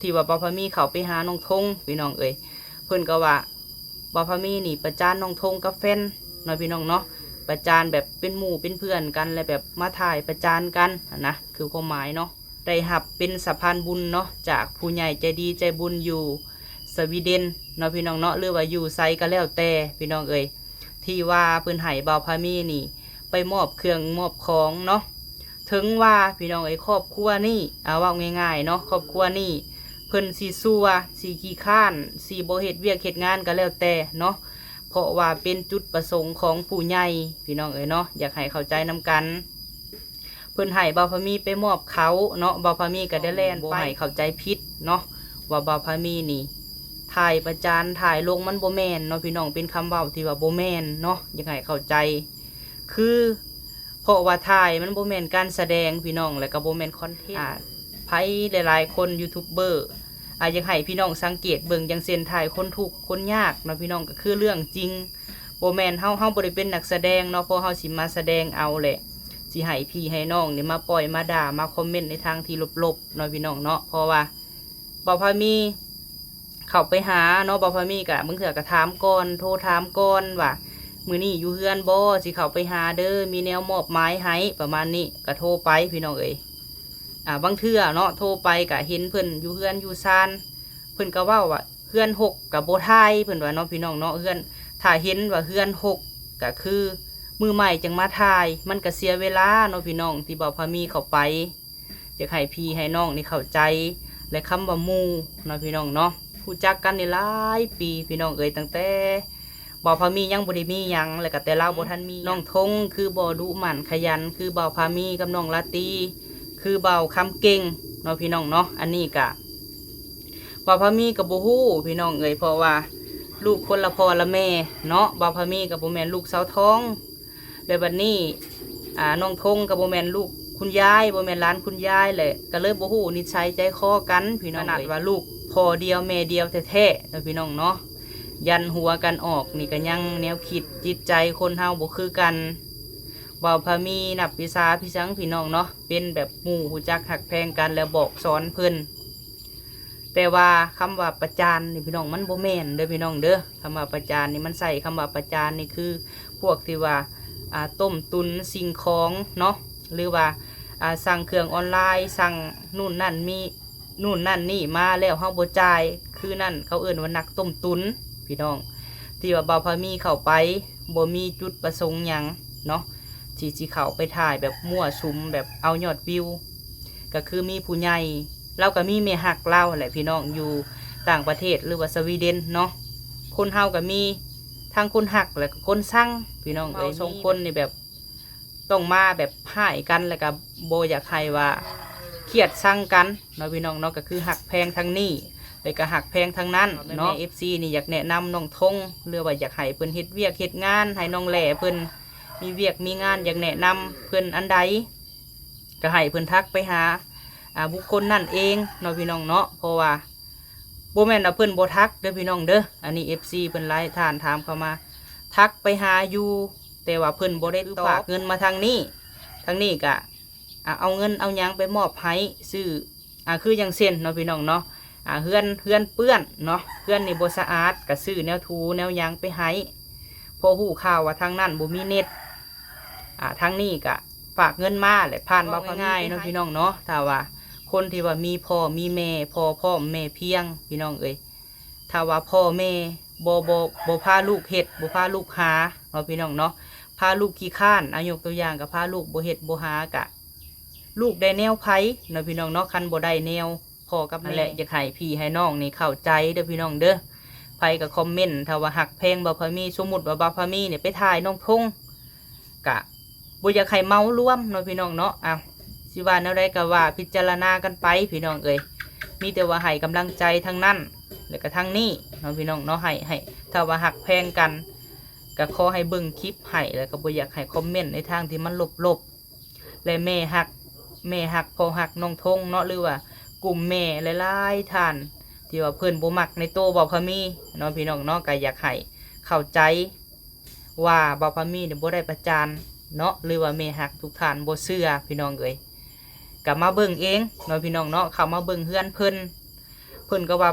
ที่ว่าบ่าวพามีเขาไปหาน้องทงพี่น้องเอ้ยเพิ่นก็ว่าบ่าวพามีนี่ประจานน้องทงกับแฟนเนาะพี่น้องเนาะประจานแบบเป็นหมู่เป็นเพื่อนกันและแบบมาถ่ายประจานกันนะคือความหมายเนาะได้หับเป็นสะพานบุญเนาะจากผู้ใหญ่ใจดีใจบุญอยู่สวีเดนเนาะพี่น้องเนาะหรือว่าอยู่ไซก็แล้วแต่พี่น้องเอ้ยที่ว่าเพิ่นให้บ่าวพามีนี่ไปมอบเครื่องมอบของเนาะถึงว่าพี่น้องเอ้ยครอบครัวนี่ว่าง่ายๆเนาะครอบครัวนี่เพิ่นสีซัวสีขี้ข้านสีบ่เฮ็ดเวียกเฮ็ดงานก็แล้วแต่เนาะเพราะว่าเป็นจุดประสงค์ของผู้ใหญ่พี่น้องเอ๋ยเนาะอยากให้เข้าใจนำกันเพิ่นให้บ่าวพามีไปมอบเขาเนาะบ่าวพามีก็ได้แล่นไปให้เข้าใจผิดเนาะว่าบ่าวพามีนี่ถ่ายประจานถ่ายลงมันบ่แม่นเนาะพี่น้องเป็นคำเว้าที่ว่าบ่แม่นเนาะอยากให้เข้าใจคือเพราะว่าถ่ายมันบ่แม่นการแสดงพี่น้องแล้วก็บ่แม่นคอนเทนต์ไผหลายๆคนยูทูบเบอร์อยากให้พี่น้องสังเกตเบิ่งอย่างเส้นถ่ายคนทุกข์คนยากเนาะพี่น้องก็คือเรื่องจริงบ่แม่นเฮาบ่ได้เป็นนักแสดงเนาะเพราะเฮาสิมาแสดงเอาแหละสิให้พี่ให้น้องนี่มาปล่อยมาด่ามาคอมเมนต์ในทางที่ลบๆเนาะพี่น้องเนาะเพราะว่าบ่าวพามีเข้าไปหาเนาะบ่าวพามีก็บางเทื่อก็ถามก่อนโทรถามก่อนว่ามื้อนี้อยู่เฮือนบ่สิเข้าไปหาเด้อมีแนวมอบหมายให้ประมาณนี้ก็โทรไปพี่น้องเอ้ยบางเทื่อเนาะโทรไปก็เห็นเพิ่นอยู่เฮือนอยู่ซานเพิ่นก็เว้าว่าเฮือนหกกับโบไทยเพิ่นว่าเนาะพี่น้องเนาะเฮือนถ้าเห็นว่าเฮือนหกก็คือมือใหม่จังมาถ่ายมันก็เสียเวลาเนาะพี่น้องที่บ่าวพามีเข้าไปอยากให้พี่ให้น้องนี่เข้าใจและคำว่าหมู่เนาะพี่น้องเนาะรู้จักกันนี่หลายปีพี่น้องเอ้ยตั้งแต่บ่าวพามียังบ่ได้มีหยังแล้วก็แต่เราบ่ทันมีน้องทงคือบ่ดุหมั่นขยันคือบ่าวพามีกับน้องลาตีคือบ่าวคำเก่งเนาะพี่น้องเนาะอันนี้ก็บ่าวพามีกับบ่ฮู้พี่น้องเอ้ยเพราะว่าลูกคนละพ่อละแม่เนาะบ่าวพามีกับบ่แม่นลูกสาวท้องแล้วบัดนี้น้องทงกับบ่แม่นลูกคุณยายบ่แม่นหลานคุณยายแหละก็เลยบ่ฮู้นิสัยใจคอกันพี่น้องขนาดว่าลูกพ่อเดียวแม่เดียวแท้ๆเนาะพี่น้องเนาะยันหัวกันออกนี่ก็ยังแนวคิดจิตใจคนเฮาบ่คือกันบ่าวพามีนับพิษาพิสังพี่น้องเนาะเป็นแบบหมู่ฮู้จักหักแพงกันแล้วบอกสอนเพิ่นแต่ว่าคำว่าประจานนี่พี่น้องมันบ่แม่นเด้อพี่น้องเด้อคำว่าประจานนี่มันใส่คำว่าประจานนี่คือพวกที่ว่าต้มตุนสิ่งของเนาะหรือว่าสั่งเครื่องออนไลน์สั่งนู่นนั่นมีนู่นนั่นนี่มาแล้วเฮาบ่จ่ายคือนั่นเขาเอิ้นว่านักต้มตุนพี่น้องที่ว่าบ่าวพามีเข้าไปบ่มีจุดประสงค์หยังเนาะที่สิเข้าไปถ่ายแบบมั่วสุมแบบเอายอดวิวก็คือมีผู้ใหญ่เราก็มีเมียหักเราแหละพี่น้องอยู่ต่างประเทศหรือว่าสวีเดนเนาะคนเฮาก็มีทั้งคนหักและก็คนสั่งพี่น้องเอ้ยสองคนนี่แบบต้องมาแบบพ่ายกันแล้วก็โบอยากให้ว่าเครียดสั่งกันเนาะพี่น้องเนาะก็คือหักแพงทั้งนี้เลยก็หักแพงทั้งนั้นเนาะ FC นี่อยากแนะนำน้องทงหรือว่าอยากให้เพิ่นเฮ็ดเวียกเฮ็ดงานให้น้องแหล่เพิ่นมีเวียกมีงานอยากแนะนำเพิ่นอันใดก็ให้เพิ่นทักไปหาบุคคลนั่นเองเนาะพี่น้องเนาะเพราะว่าโบแม่นเพิ่นโบทักเด้อพี่น้องเด้ออันนี้ FC เพิ่นไลน์ท่านถามเข้ามาทักไปหาอยู่แต่ว่าเพิ่นโบได้ฝากเงินมาทางนี้ก็เอาเงินเอาหยังไปมอบให้ซื้อคืออย่างเช่นเนาะพี่น้องเนาะเฮือนเปื้อนเนาะเฮือนนี่บ่สะอาดก็ซื้อแนวทูแนวหยังไปให้พอหู้ข่าวว่าทางนั้นบ่มีเน็ตทางนี้ก็ฝากเงินมาแหละผ่านบ่ง่ายเนาะพี่น้องเนาะถ้าว่าคนที่ว่ามีพ่อมีแม่พ่อแม่เพียงพี่น้องเอ้ยถ้าว่าพ่อแม่บ่พาลูกเฮ็ดบ่พาลูกหาเนาะพี่น้องเนาะพาลูกขี้ข้านยกตัวอย่างกับพาลูกบ่เฮ็ดบ่หากะลูกได้แนวไผเนาะพี่น้องเนาะคันบ่ได้แนวพ่อกับแม่อยากให้พี่ให้น้องนี่เข้าใจเด้อพี่น้องเด้อไผก็คอมเมนต์ถ้าว่าหักแพงบ่าวพามีสมมุติว่าบ่าวพามีเนี่ยไปถ่ายน้องทงกะบ่อยากให้เมารวมเนาะพี่น้องเนาะสิว่าแนวใดก็ว่าพิจารณากันไปพี่น้องเอ้ยมีแต่ว่าให้กำลังใจทั้งนั้นแล้วก็ทั้งนี้เนาะพี่น้องเนาะให้ถ้าว่าหักแพงกันก็ขอให้เบิ่งคลิปให้แล้วก็บ่อยากให้คอมเมนต์ในทางที่มันลบและแม่หักพอหักน้องทงเนาะหรือว่ากลุ่มแม่หลายๆท่านที่ว่าเพิ่นบ่มักในโตบ่าวพามีเนาะพี่น้องเนาะก็อยากให้เข้าใจว่าบ่าวพามีเนี่ยบ่ได้ประจานเนาะหรือว่าแม่หักทุกท่านบ่เชื่อพี่น้องเอ้ยก็มาเบิ่งเองเนาะพี่น้องเนาะเข้ามาเบิ่งเฮือนเพิ่น เพิ่นก็ว่า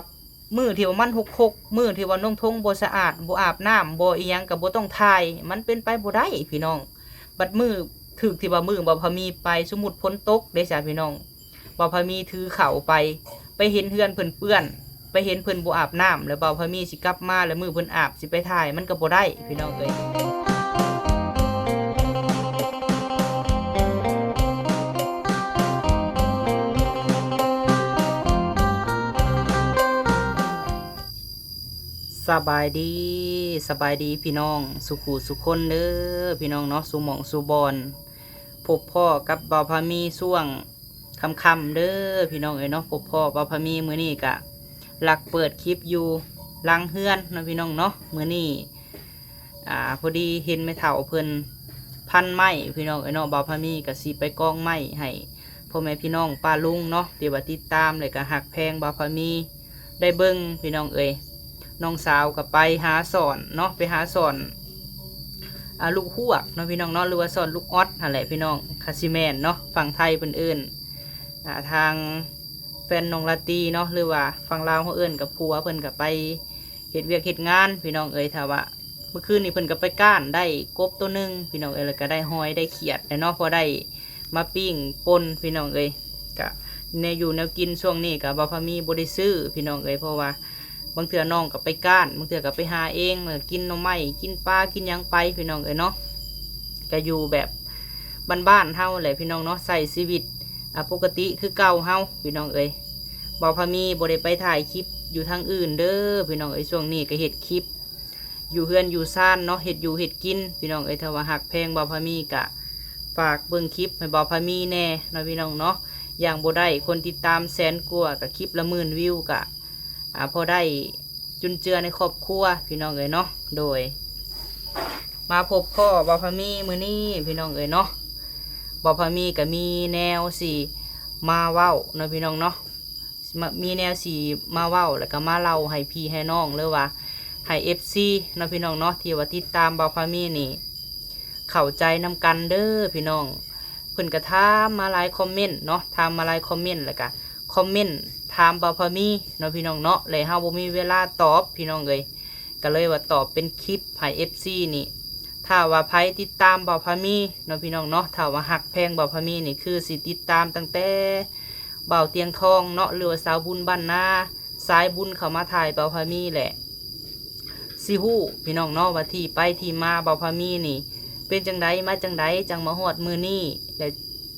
มือที่ว่ามันหกมือที่ว่าน้องทงบ่สะอาดบ่อาบน้ำบ่อีหยังก็บ่ต้องถ่ายมันเป็นไปบ่ได้พี่น้องบัดมือถึกที่ว่ามือบ่พอมีไปสมมุติฝนตกเด้จ้ะพี่น้องบ่พอมีถือข้าวไปเห็นเฮือนเพิ่นเปื้อนไปเห็นเพิ่นบ่อาบน้ำแล้วบ่พอมีสิกลับมาแล้วมือเพิ่นอาบสิไปถ่ายมันก็บ่ได้พี่น้องเอ้ยสบายดีสบายดีพี่น้องสุขุสุขคนเด้อพี่น้องเนาะสุหมองสุบอนพบพ่อกับบ่าวพามีช่วงค่ำๆเด้อพี่น้องเอ้ยเนาะพบพ่อบ่าวพามีมื้อนี้กะหลักเปิดคลิปอยู่หลังเฮือนเนาะพี่น้องเนาะมื้อนี้พอดีเห็นแม่เฒ่าเพิ่นพันไม้พี่น้องเอ้ยเนาะบ่าวพามีก็สิไปกองไม้ให้พ่อแม่พี่น้องป้าลุงเนาะที่ว่าติดตามเลยก็หักแพงบ่าวพามีได้เบิ่งพี่น้องเอ้ยน้องสาวกับไปหาสอนเนาะไปหาสอนลูกฮวกเนาะพี่น้องเนาะหรือว่าสอนลูกออดนั่นแหละพี่น้องคาซิแมนเนาะฝั่งไทยเป็นเอิญทางแฟนน้องลาตีเนาะหรือว่าฝั่งลาวเขาเอิญกับผัวเพิ่นกับไปเฮ็ดเวียกเฮ็ดงานพี่น้องเอ้ยถ้าว่าเมื่อคืนนี้เพิ่นกับไปก้านได้กบตัวหนึ่งพี่น้องเอ้ยแล้วก็ได้หอยได้เขียดเนาะพอได้มาปิ้งปนพี่น้องเอ้ยกะในอยู่แนวกินช่วงนี้กับบ่พามีบ่ได้ซื้อพี่น้องเอ้ยเพราะว่าบางเถื่อน้องกับไปก้านบางเถื่อกับไปหาเองกินหน่อไม้กินปลากินยังไปพี่น้องเอ้ยเนาะก็อยู่แบบบ้านๆเฮาแหละพี่น้องเนาะใส่ชีวิตปกติคือเก่าเฮาพี่น้องเอ้ยบ่าวพามีบ่ได้ไปถ่ายคลิปอยู่ทางอื่นเด้อพี่น้องเอ้ยช่วงนี้ก็เฮ็ดคลิปอยู่เฮือนอยู่ซ่านเนาะเฮ็ดอยู่เฮ็ดกินพี่น้องเอ้ยถ้าว่าหักแพงบ่าวพามีกะฝากเบิ่งคลิปให้บ่าวพามีแน่เนาะพี่น้องเนาะอย่างบ่ได้คนติดตามแสนกว่ากับคลิปละ10,000 วิวกะพอได้จุนเจือในครอบครัวพี่น้องเอ๋ยเนาะโดยมาพบพ่อบ่าวพามีมื้อนี้พี่น้องเอ๋ยเนาะบ่าวพามีก็มีแนวสี่มาเว้าเนาะพี่น้องเนาะมีแนวสี่มาเว้าแล้วก็มาเล่าให้พี่ให้น้องเลยว่าให้ FC เนาะพี่น้องเนาะที่ว่าติดตามบ่าวพามีนี่เข้าใจนำกันเด้อพี่น้องเพิ่นก็ถามมาหลายคอมเมนต์เนาะถามมาหลายคอมเมนต์แล้วก็คอมเมนต์ถามบ่าวพามีเนาะพี่น้องเนาะเลยเฮาบ่มีเวลาตอบพี่น้องเอ้ยก็เลยว่าตอบเป็นคลิปให้ FC นี่ถ้าว่าไผติดตามบ่าวพามีเนาะพี่น้องเนาะถ้าว่าหักแพงบ่าวพามีนี่คือสิติดตามตั้งแต่บ่าวเตียงทองเนาะหรือว่าสาวบุญบ้านนาสายบุญเข้ามาถ่ายบ่าวพามีแหละสิฮู้พี่น้องเนาะว่าที่ไปที่มาบ่าวพามีนี่เป็นจังไดมาจังไดจังมาฮอดมื้อนี้และ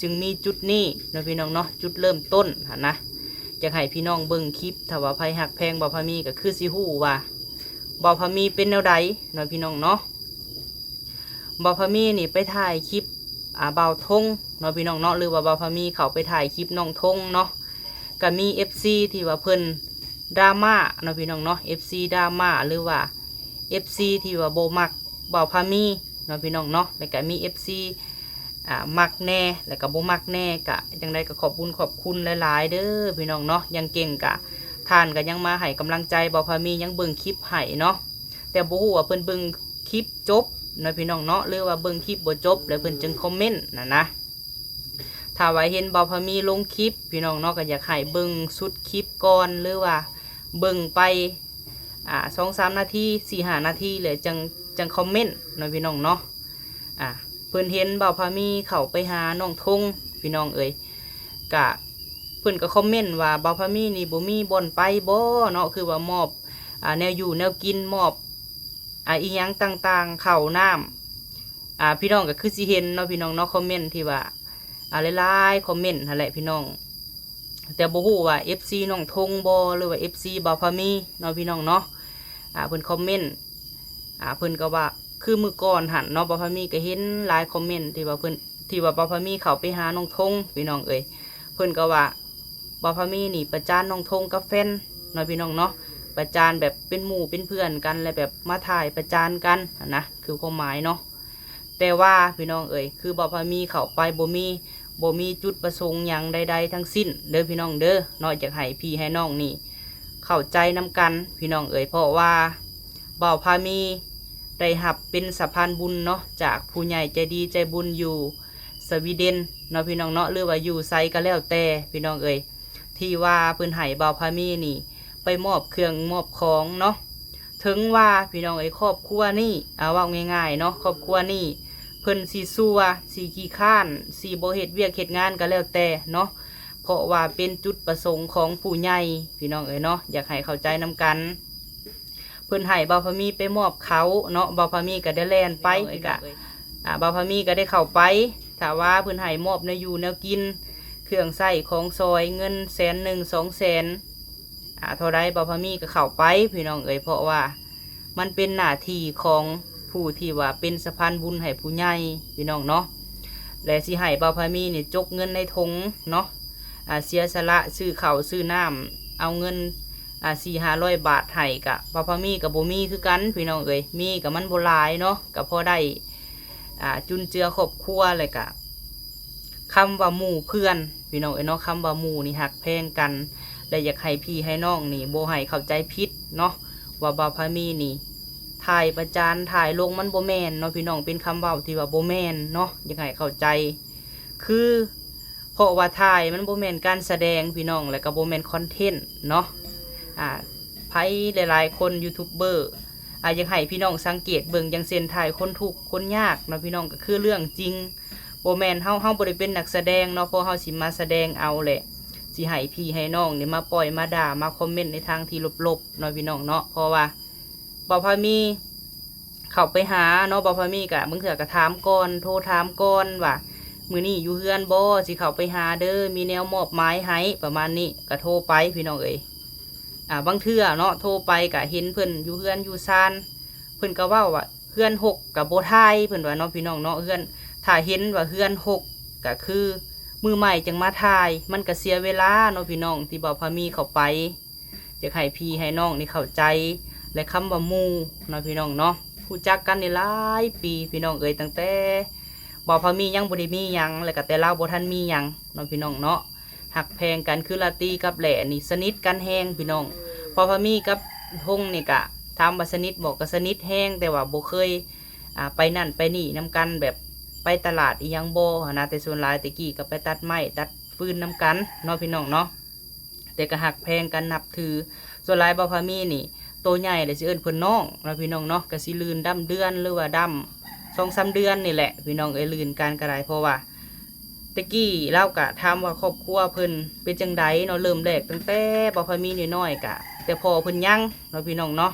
จึงมีจุดนี้เนาะพี่น้องเนาะจุดเริ่มต้นหั่นนะอยากให้พี่น้องเบิ่งคลิปถ้าว่าไผหักแพงบ่าวพามีก็คือสิฮู้ว่าบ่าวพามีเป็นแนวใดเนาะพี่น้องเนาะบ่าวพามีนี่ไปถ่ายคลิปบ่าวทงเนาะพี่น้องเนาะหรือว่าบ่าวพามีเขาไปถ่ายคลิปน้องทงเนาะก็มี FC ที่ว่าเพิ่นดราม่าเนาะพี่น้องเนาะ FC ดราม่าหรือว่า FC ที่ว่าบ่มักบ่าวพามีเนาะพี่น้องเนาะแล้วก็มี FC มักแน่แล้วก็บ่มักแน่กะจังไดก็ขอบคุณหลายๆเด้อพี่น้องเนาะยังเก่งกะท่านก็ยังมาให้กำลังใจบ่าวพามียังเบิ่งคลิปให้เนาะแต่บ่ฮู้ว่าเพิ่นเบิ่งคลิปจบเนาะพี่น้องเนาะหรือว่าเบิ่งคลิปบ่จบแล้วเพิ่นจึงคอมเมนต์นะถ้าว่าเห็นบ่าวพามีลงคลิปพี่น้องเนาะก็อยากให้เบิ่งสุดคลิปก่อนหรือว่าเบิ่งไป2-3 นาที 4-5 นาทีเลยจังคอมเมนต์เนาะพี่น้องเนาะเพิ่นเห็นบ่าวพามีเข้าไปหาน้องทงพี่น้องเอ้ยกะเพิ่นก็คอมเมนต์ว่าบ่าวพามีนี่บ่มีบ่อนไปบ่เนาะคือว่ามอบแนวอยู่แนวกินมอบอีหยังต่างๆข้าวน้ำพี่น้องก็คือสิเห็นเนาะพี่น้องเนาะคอมเมนต์ที่ว่าหลายๆคอมเมนต์นั่นแหละพี่น้องแต่บ่ฮู้ว่า FC น้องทงบ่หรือว่า FC บ่าวพามีเนาะพี่น้องเนาะเพิ่นคอมเมนต์เพิ่นก็ว่าคือมือก่อนหันเนาะบ่าวพามีก็เห็นหลายคอมเมนต์ที่ว่าเพิ่นที่ว่าบ่าวพามีเข้าไปหาน้องทงพี่น้องเอ้ยเพิ่นก็ว่าบ่าวพามีนี่ประจานน้องทงกับแฟนเนาะพี่น้องเนาะประจานแบบเป็นหมู่เป็นเพื่อนกันและแบบมาถ่ายประจานกันนะคือความหมายเนาะแต่ว่าพี่น้องเอ้ยคือบ่าวพามีเข้าไปบ่มีจุดประสงค์หยังใดๆทั้งสิ้นเด้อพี่น้องเด้อนอกจากให้พี่ให้น้องนี่เข้าใจนำกันพี่น้องเอ้ยเพราะว่าบ่าวพามีได้หับเป็นสะพานบุญเนาะจากผู้ใหญ่ใจดีใจบุญอยู่สวีเดนเนาะพี่น้องเนาะหรือว่าอยู่ไซก็แล้วแต่พี่น้องเอ้ยที่ว่าเพิ่นให้บ่าวพามีนี่ มอบเครื่องมอบของเนาะถึงว่าพี่น้องครอบครัวนี่ว่าง่ายๆเนาะครอบครัวนี่เพิ่นสีซัวสีขี้ข้านสีบ่เฮ็ดเวียกเฮ็ดงานก็แล้วแต่เนาะเพราะว่าเป็นจุดประสงค์ของผู้ใหญ่พี่น้องเนาะอยากให้เข้าใจนำกันเพิ่นให้บ่าวพะมีไปมอบเขาเนาะบ่าวพะมีก็ได้แล่นไปกะบ่าวพะมีก็ได้เข้าไปถ้าว่าเพิ่นให้มอบแนวอยู่แนวกินเครื่องใช้ของซอยเงิน100,000 200,000เท่าไรบ่าวพะมีก็เข้าไปพี่น้องเพราะว่ามันเป็นหน้าที่ของผู้ที่ว่าเป็นสะพานบุญให้ผู้ใหญ่พี่น้องเนาะและสิให้บ่าวพะมีนี่จกเงินในถุงเนาะเสียสละซื้อข้าวซื้อน้ำเอาเงิน400-500 บาทให้กะบ่าวพะมีกับบ่มีคือกันพี่น้องมีกับมันบ่หลายเนาะก็พอได้จุนเจือครอบครัวเลยกะคำว่าหมู่เพื่อนพี่น้องเนาะคำว่าหมู่นี่หักแพงกันและอยากให้พี่ให้น้องนี่บ่ให้เข้าใจผิดเนาะว่าบ่าวพะมีนี่ถ่ายประจานถ่ายลงมันบ่แม่นเนาะพี่น้องเป็นคำเว้าที่ว่าบ่แม่นเนาะอยากให้เข้าใจคือเพราะว่าถ่ายมันบ่แม่นการแสดงพี่น้องและก็บ่แม่นคอนเทนต์เนาะไผหลายๆคนยูทูบเบอร์อยากให้พี่น้องสังเกตเบิ่งอย่างเส้นถ่ายคนทุกข์คนยากเนาะพี่น้องก็คือเรื่องจริงบ่แม่นเฮาบ่ได้เป็นนักแสดงเนาะเพราะเฮาสิมาแสดงเอาแหละสิให้พี่ให้น้องนี่มาปล่อยมาด่ามาคอมเมนต์ในทางที่ลบๆเนาะพี่น้องเนาะเพราะว่าบ่าวพะมีเข้าไปหาเนาะบ่าวพะมีก็มึงเถื่อก็ถามก่อนโทรถามก่อนว่ามื้อนี้อยู่เฮือนบ่สิเข้าไปหาเด้อมีแนวมอบหมายให้ประมาณนี้ก็โทรไปพี่น้องบางเทื่อเนาะโทรไปก็เห็นเพิ่นอยู่เฮือนอยู่ซานเพิ่นก็เว้าว่าเฮือนหกกับบ่ทายเพิ่นว่าเนาะพี่น้องเนาะเฮือนถ้าเห็นว่าเฮือนหกก็คือมือใหม่จังมาทายมันก็เสียเวลาเนาะพี่น้องที่บ่าวพะมีเข้าไปจะให้พี่ให้น้องนี่เข้าใจและคำว่าหมู่เนาะพี่น้องเนาะรู้จักกันนี่หลายปีพี่น้องตั้งแต่บ่าวพะมียังบ่ได้มีหยังแล้วก็แต่เราบ่ทันมีหยังเนาะพี่น้องเนาะหักแพงกันคือลาตีกับแหล่นี่สนิทกันแฮงพี่น้องพอพะมีกับทงนี่กะทำว่าสนิทบอกก็สนิทแห้งแต่ว่าบ่เคยไปนั่นไปนี่นำกันแบบไปตลาดอีหยังบ่นะแต่ส่วนหลายตะกี้ก็ไปตัดไม้ตัดฟืนนำกันเนาะพี่น้องเนาะแต่ก็หักแพงกันนับถือส่วนหลายบ่าวพะมีนี่โตใหญ่เลยสิเอิ้นเพิ่นน้องเนาะพี่น้องเนาะก็สิลื่นดำเดือนหรือว่าดำ2-3 เดือนนี่แหละพี่น้องลื่นกันก็ได้เพราะว่าตะกี้เล่ากะถามว่าครอบครัวเพิ่นเป็นจังไดเนาะเริ่มแรกตั้งแต่บ่าวพะมีน้อยๆกะแต่พอเพิ่นยังเนาะพี่น้องเนาะ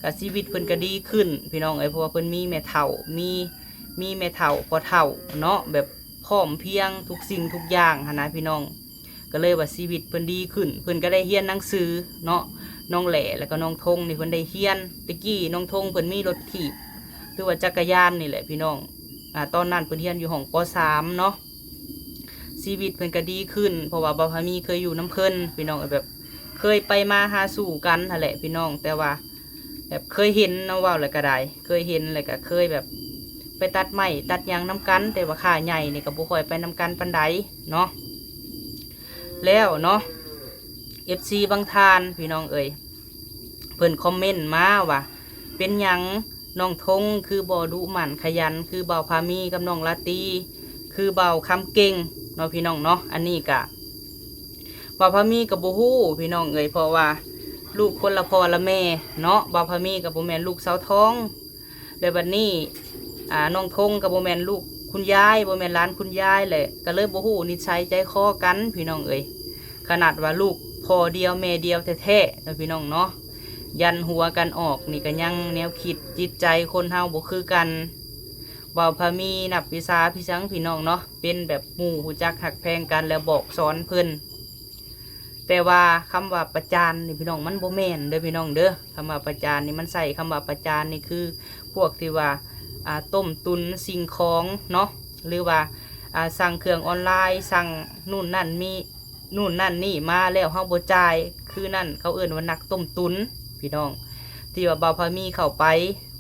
กับชีวิตเพิ่นก็ดีขึ้นพี่น้องเพราะว่าเพิ่นมีแม่เฒ่ามีแม่เฒ่าพ่อเฒ่าเนาะแบบพร้อมเพียงทุกสิ่งทุกอย่างนะพี่น้องก็เลยว่าชีวิตเพิ่นดีขึ้นเพิ่นก็ได้เรียนหนังสือเนาะน้องแหล่แล้วก็น้องธงนี่เพิ่นได้เรียนตะกี้น้องธงเพิ่นมีรถถีบหรือว่าจักรยานนี่แหละพี่น้องตอนนั้นเพิ่นเรียนอยู่ห้องป.3 เนาะชีวิตเพิ่นก็ดีขึ้นเพราะว่าบ่าวพะมีเคยอยู่น้ำเพิ่นพี่น้องแบบเคยไปมาหาสู่กันนั่นแหละพี่น้องแต่ว่าแบบเคยเห็นน้องว่าวอะไรก็ได้เคยเห็นอะไรก็เคยแบบไปตัดไม้ตัดยางน้ำกันแต่ว่าขาใหญ่นี่ก็บ่ค่อยไปน้ำกันปันใดเนาะแล้วเนาะ FC บางทานพี่น้องเพิ่นคอมเมนต์มาว่าเป็นหยังน้องธงคือบ่ดุหมั่นขยันคือบ่าวพามีกับน้องลาตีคือบ่าวคำเก่งเนาะพี่น้องเนาะอันนี้กะบ่าวพามีกับบ่ฮู้พี่น้องเพราะว่าลูกคนละพ่อละแม่เนาะบ่าวพามีกับบ่แม่นลูกสาวท้องแล้วบัดนี้น้องธงกับบ่แม่นลูกคุณยายบ่แม่นหลานคุณยายแหละก็เลยบ่ฮู้นิสัยใจคอกันพี่น้องขนาดว่าลูกพ่อเดียวแม่เดียวแท้ๆเนาะพี่น้องเนาะยันหัวกันออกนี่ก็ยังแนวคิดจิตใจคนเฮาบ่คือกันบ่าวพามีนับวิชาพี่สังพี่น้องเนาะเป็นแบบหมู่รู้จักหักแพงกันแล้วบอกสอนเพิ่นแต่ว่าคำว่าประจานนี่พี่น้องมันบ่แม่นเด้อพี่น้องเด้อคำว่าประจานนี่มันใส่คำว่าประจานนี่คือพวกที่ว่าต้มตุนสิ่งของเนาะหรือว่าสั่งเครื่องออนไลน์สั่งนู่นนั่นนี่มาแล้วเฮาบ่จ่ายคือนั่นเขาเอิ้นว่านักต้มตุนพี่น้องที่ว่าบ่าวพามีเข้าไป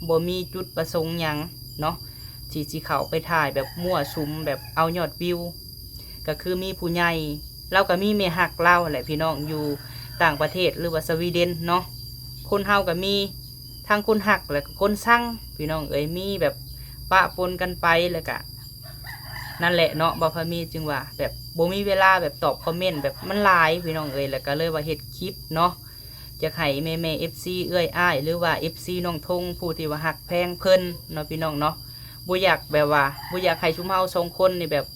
บ่มีจุดประสงค์หยังเนาะที่สิเข้าไปถ่ายแบบมั่วสุมแบบเอายอดวิวก็คือมีผู้ใหญ่เราก็มีเมียหักเราแหละพี่น้องอยู่ต่างประเทศหรือว่าสวีเดนเนาะคนเฮาก็มีทั้งคนหักแล้วก็คนสั่งพี่น้องมีแบบปะปนกันไปแล้วก็นั่นแหละเนาะบ่าวพามีจึงว่าแบบบ่มีเวลาแบบตอบคอมเมนต์แบบมันหลายพี่น้องแล้วก็เลยว่าเฮ็ดคลิปเนาะ จะให้แม่ๆ FC เอื้อยอ้ายหรือว่า FC น้องทงผู้ที่ว่าฮักแพงเพิ่นเนาะพี่น้องเนาะบ่อยากแบบว่าบ่อยากให้ชุมเฮา2คนนี่แบบ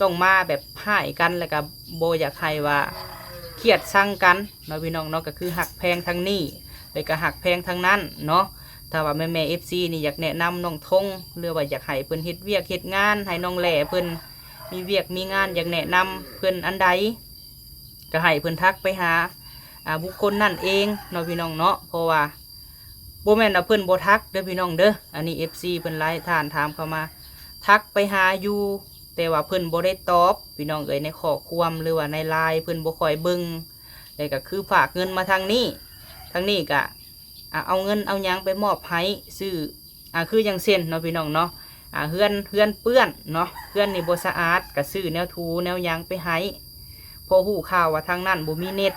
ต้องมาแบบพ่ายกันแล้วก็บ่อยากให้ว่าเครียดชังกันเนาะพี่น้องเนาะก็คือฮักแพงทั้งนี้แล้วก็ฮักแพงทั้งนั้นเนาะถ้าว่าแม่ FC นี่อยากแนะนำน้องทงหรือว่าอยากให้เพิ่นเฮ็ดเวียกเฮ็ดงานให้น้องแหล่เพิ่นมีเวียกมีงานอยากแนะนำเพิ่นอันใดก็ให้เพิ่นทักไปหาบุคคลนั่นเองเนาะพี่น้องเนาะเพราะว่าบ่แม่นว่าเพิ่นบ่ทักเด้อพี่น้องเด้ออันนี้ FC เพิ่นหลายท่านถามเข้ามาทักไปหาอยู่แต่ว่าเพิ่นบ่ได้ตอบพี่น้องเอ้ยในข้อความหรือว่าใน LINE เพิ่นบ่ค่อยเบิ่งแล้วก็คือฝากเงินมาทางนี้ก็เอาเงินเอาหยังไปมอบให้ซื้อคืออย่างเช่นเนาะพี่น้องเนาะเฮือนเปื้อนเนาะเฮือนนี่บ่สะอาดก็ซื้อแนวถูแนวหยังไปให้พอฮู้ข่าวว่าทางนั้นบ่มีเน็ต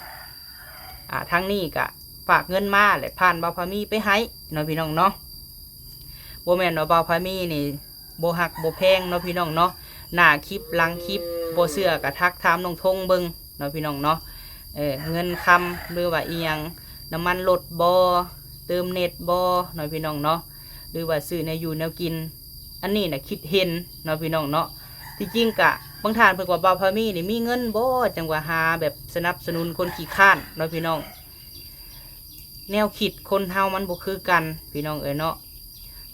ทางนี้ก็ฝากเงินมาและผ่านบ่าวพามีไปให้เนาะพี่น้องเนาะบ่แม่นว่าบ่าวพามีนี่บ่ฮักบ่แพงเนาะพี่น้องเนาะหน้าคลิปหลังคลิปบ่เชื่อก็ทักถามน้องทงเบิ่งเนาะพี่น้องเนาะเงินคำหรือว่าอีหยังน้ำมันรถบ่เติมเน็ตบ่เนาะพี่น้องเนาะหรือว่าซื้อในอยู่แนวกินอันนี้น่ะคิดเห็นเนาะพี่น้องเนาะที่จริงกะบางท่านเพิ่นว่าบ่าวพามีนี่มีเงินบ่จังว่าหาแบบสนับสนุนคนขี้ข้านเนาะพี่น้องแนวคิดคนเฮามันบ่คือกันพี่น้องเอ้ยเนาะ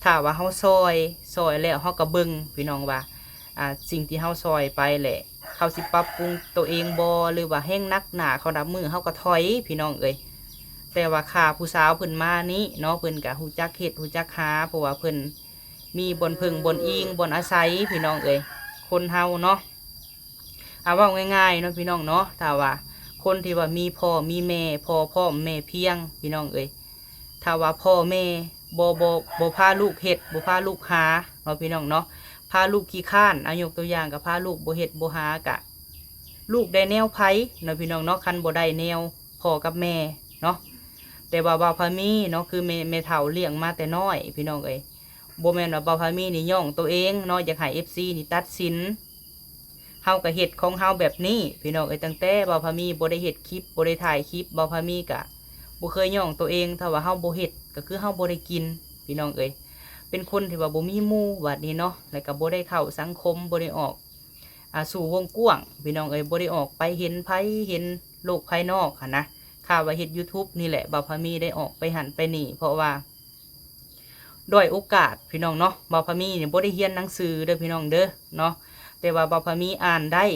ถ้าว่าเฮาซอยแล้วเฮาก็เบิ่งพี่น้องว่าสิ่งที่เฮาซอยไปแหละเขาสิปรับปรุงตัวเองบ่หรือว่าแห้งนักหนาเขาดับมือเฮาก็ถอยพี่น้องเอ้ยแต่ว่าข่าผู้สาวเพิ่นมานี้เนาะเพิ่นก็ฮู้จักเฮ็ดฮู้จักหาเพราะว่าเพิ่นมีบนพึ่งบนอิงบนอาศัยพี่น้องเอ้ยคนเฮาเนาะว่าง่ายๆเนาะพี่น้องเนาะถ้าว่าคนที่ว่ามีพ่อมีแม่พ่อแม่เพียงพี่น้องเอ้ยถ้าว่าพ่อแม่บ่พาลูกเฮ็ดบ่พาลูกหาเนาะพี่น้องเนาะพาลูกขี้ข้านยกตัวอย่างกับพาลูกบ่เฮ็ดบ่หากะลูกได้แนวไผเนาะพี่น้องเนาะคันบ่ได้แนวพ่อกับแม่เนาะแต่ว่าบ่าวพามีเนาะคือแม่เฒ่าเลี้ยงมาแต่น้อยพี่น้องเอ้ยบ่แม่นว่าบ่าวพามีนี่ย่องตัวเองเนาะอยากให้ FC นี่ตัดสินเฮาก็เฮ็ดของเฮาแบบนี้พี่น้องเอ้ยตั้งแต่บ่าวพามีบ่ได้เฮ็ดคลิปบ่ได้ถ่ายคลิปบ่าวพามีกะบ่เคยย่องตัวเองถ้าว่าเฮาบ่เฮ็ดก็คือเฮาบ่ได้กินพี่น้องเอ้ยเป็นคนที่ว่าบ่มีหมู่บัดนี้เนาะแล้วก็บ่ได้เข้าสังคมบ่ได้ออกสู่วงกว้างพี่น้องเอ้ยบ่ได้ออกไปเห็นไผเห็นโลกภายนอกหั่นนะข่าวว่าเฮ็ด YouTube นี่แหละบ่าวพามีได้ออกไปหันไปนี่เพราะว่าด้อยโอกาสพี่น้องเนาะบ่าวพามีเนี่ยบ่ได้เรียนหนังสือเด้อพี่น้องเด้อเนาะแต่ว่าบ่าวพามีอ่านได้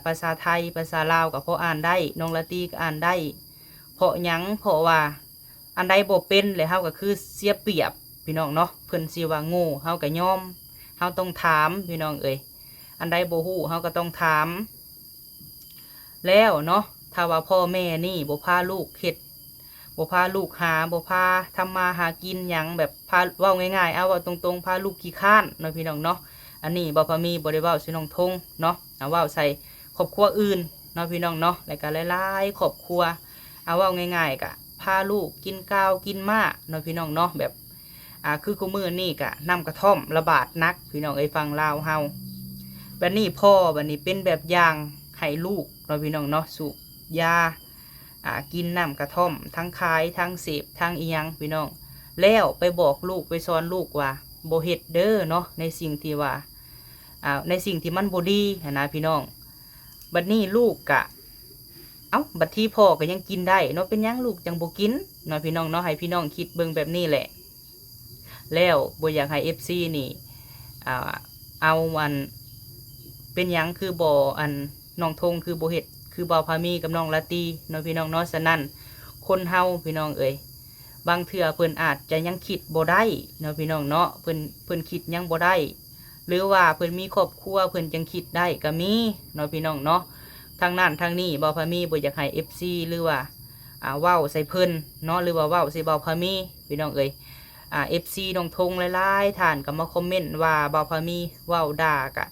ภาษาไทยภาษาลาวก็พออ่านได้น้องละตีก็อ่านได้เพราะหยังเพราะว่าอันใดบ่เป็นเลยเฮาก็คือเสียเปรียบพี่น้องเนาะเพิ่นสิว่าโง่เฮาก็ยอมเฮาต้องถามพี่น้องเอ้ยอันใดบ่ฮู้เฮาก็ต้องถามแล้วเนาะถ้าว่าพ่อแม่นี่บ่พาลูกเฮ็ดบ่พาลูกหาบ่พาทำมาหากินหยังแบบพาเว้าง่ายๆว่าตรงๆพาลูกขี้ข้านเนาะพี่น้องเนาะอันนี้บ่พามีบ่ได้เว้าใส่น้องทงเนาะเว้าใส่ครอบครัวอื่นเนาะพี่น้องเนาะแล้วก็หลายๆครอบครัวเว้าง่ายๆก็พาลูกกินข้าวกินม้าเนาะพี่น้องเนาะแบบคือคู่มือนี่ก็น้ำกระท่อมระบาดนักพี่น้องเอ้ยฟังลาวเฮาแบบนี้พ่อแบบนี้เป็นแบบอย่างให้ลูกเนาะพี่น้องเนาะสูบยากินน้ำกระท่อมทั้งคายทั้งเสพทั้งอีหยังพี่น้องแล้วไปบอกลูกไปสอนลูกว่าโบเฮ็ดเด้อเนาะในสิ่งที่ว่าในสิ่งที่มันบ่ดีนะพี่น้องบัดนี้ลูกกะบัดที่พ่อก็ยังกินได้เนาะเป็นยังลูกจังบ่กินเนาะพี่น้องเนาะให้พี่น้องคิดเบิ่งแบบนี้แหละแล้วบ่อยากให้ FC นี่เอามันเป็นยังคือบ่น้องทงคือบ่เฮ็ดคือบ่าวพามีกับน้องละตีเนาะพี่น้องเนาะฉะนั้นคนเฮาพี่น้องเอ้ยบางเทื่อเพิ่นอาจจะยังคิดบ่ได้เนาะพี่น้องเนาะเพิ่นคิดยังบ่ได้หรือว่าเพิ่นมีครอบครัวเพิ่นจังคิดได้ก็มีเนาะพี่น้องเนาะทางนั้นทางนี้บ่าวพามีบ่อยากให้ FC หรือว่าเว้าใส่เพิ่นเนาะหรือว่าเว้าใส่บ่าวพามีพี่น้องเอ้ยFC น้องทงหลายๆท่านก็มาคอมเมนต์ว่าบ่าวพามีเว้าด่ากะ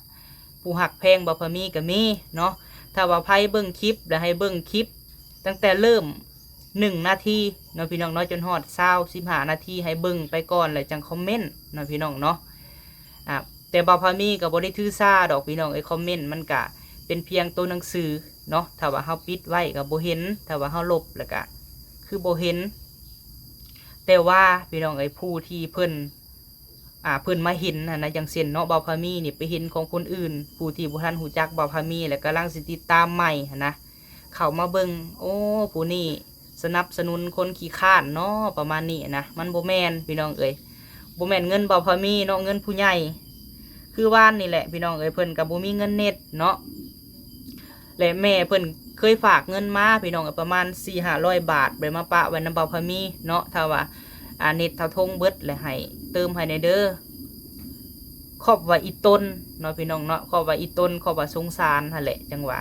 ผู้หักแพงบ่าวพามีก็มีเนาะถ้าว่าไพ่เบิ้งคลิปแล้วให้เบิ้งคลิปตั้งแต่เริ่ม1 นาทีเนาะพี่น้องเนาะจนฮอด15 นาทีให้เบิ้งไปก่อนแล้วจังคอมเมนต์เนาะพี่น้องเนาะแต่บ่าวพามีก็บ่ได้ถือซาดอกพี่น้องคอมเมนต์มันก็เป็นเพียงตัวหนังสือเนาะถ้าว่าเฮาปิดไว้ก็บ่เห็นถ้าว่าเฮาลบแล้วก็ คือบ่เห็นแต่ว่าพี่น้องเอ้ยผู้ที่เพิ่นมาเห็นนะอย่างเช่นเนาะบ่าวพามีนี่ไปเห็นของคนอื่นผู้ที่บ่ทันฮู้จักบ่าวพามีแล้วกำลังสิติดตามใหม่นะเข้ามาเบิ่งโอ้ผู้นี้สนับสนุนคนขี้ข้านเนาะประมาณนี้นะมันบ่แม่นพี่น้องเอ้ยบ่แม่นเงินบ่าวพามีเนาะเงินผู้ใหญ่คือว่านนี่แหละพี่น้องเอ้ยเพิ่นก็บ่มีเงินเน็ตเนาะและแม่เพิ่นเคยฝากเงินมาพี่น้องประมาณ 4-500 บาทไปมาปะไว้นำบ่าวพามีเนาะถ้าว่าเน็ตเท่าทงเบิดและให้เติมให้ในเด้อครอบว่าอีต้นเนาะพี่น้องเนาะครอบว่าอีต้นครอบว่าสงสารนั่นแหละจังหวะ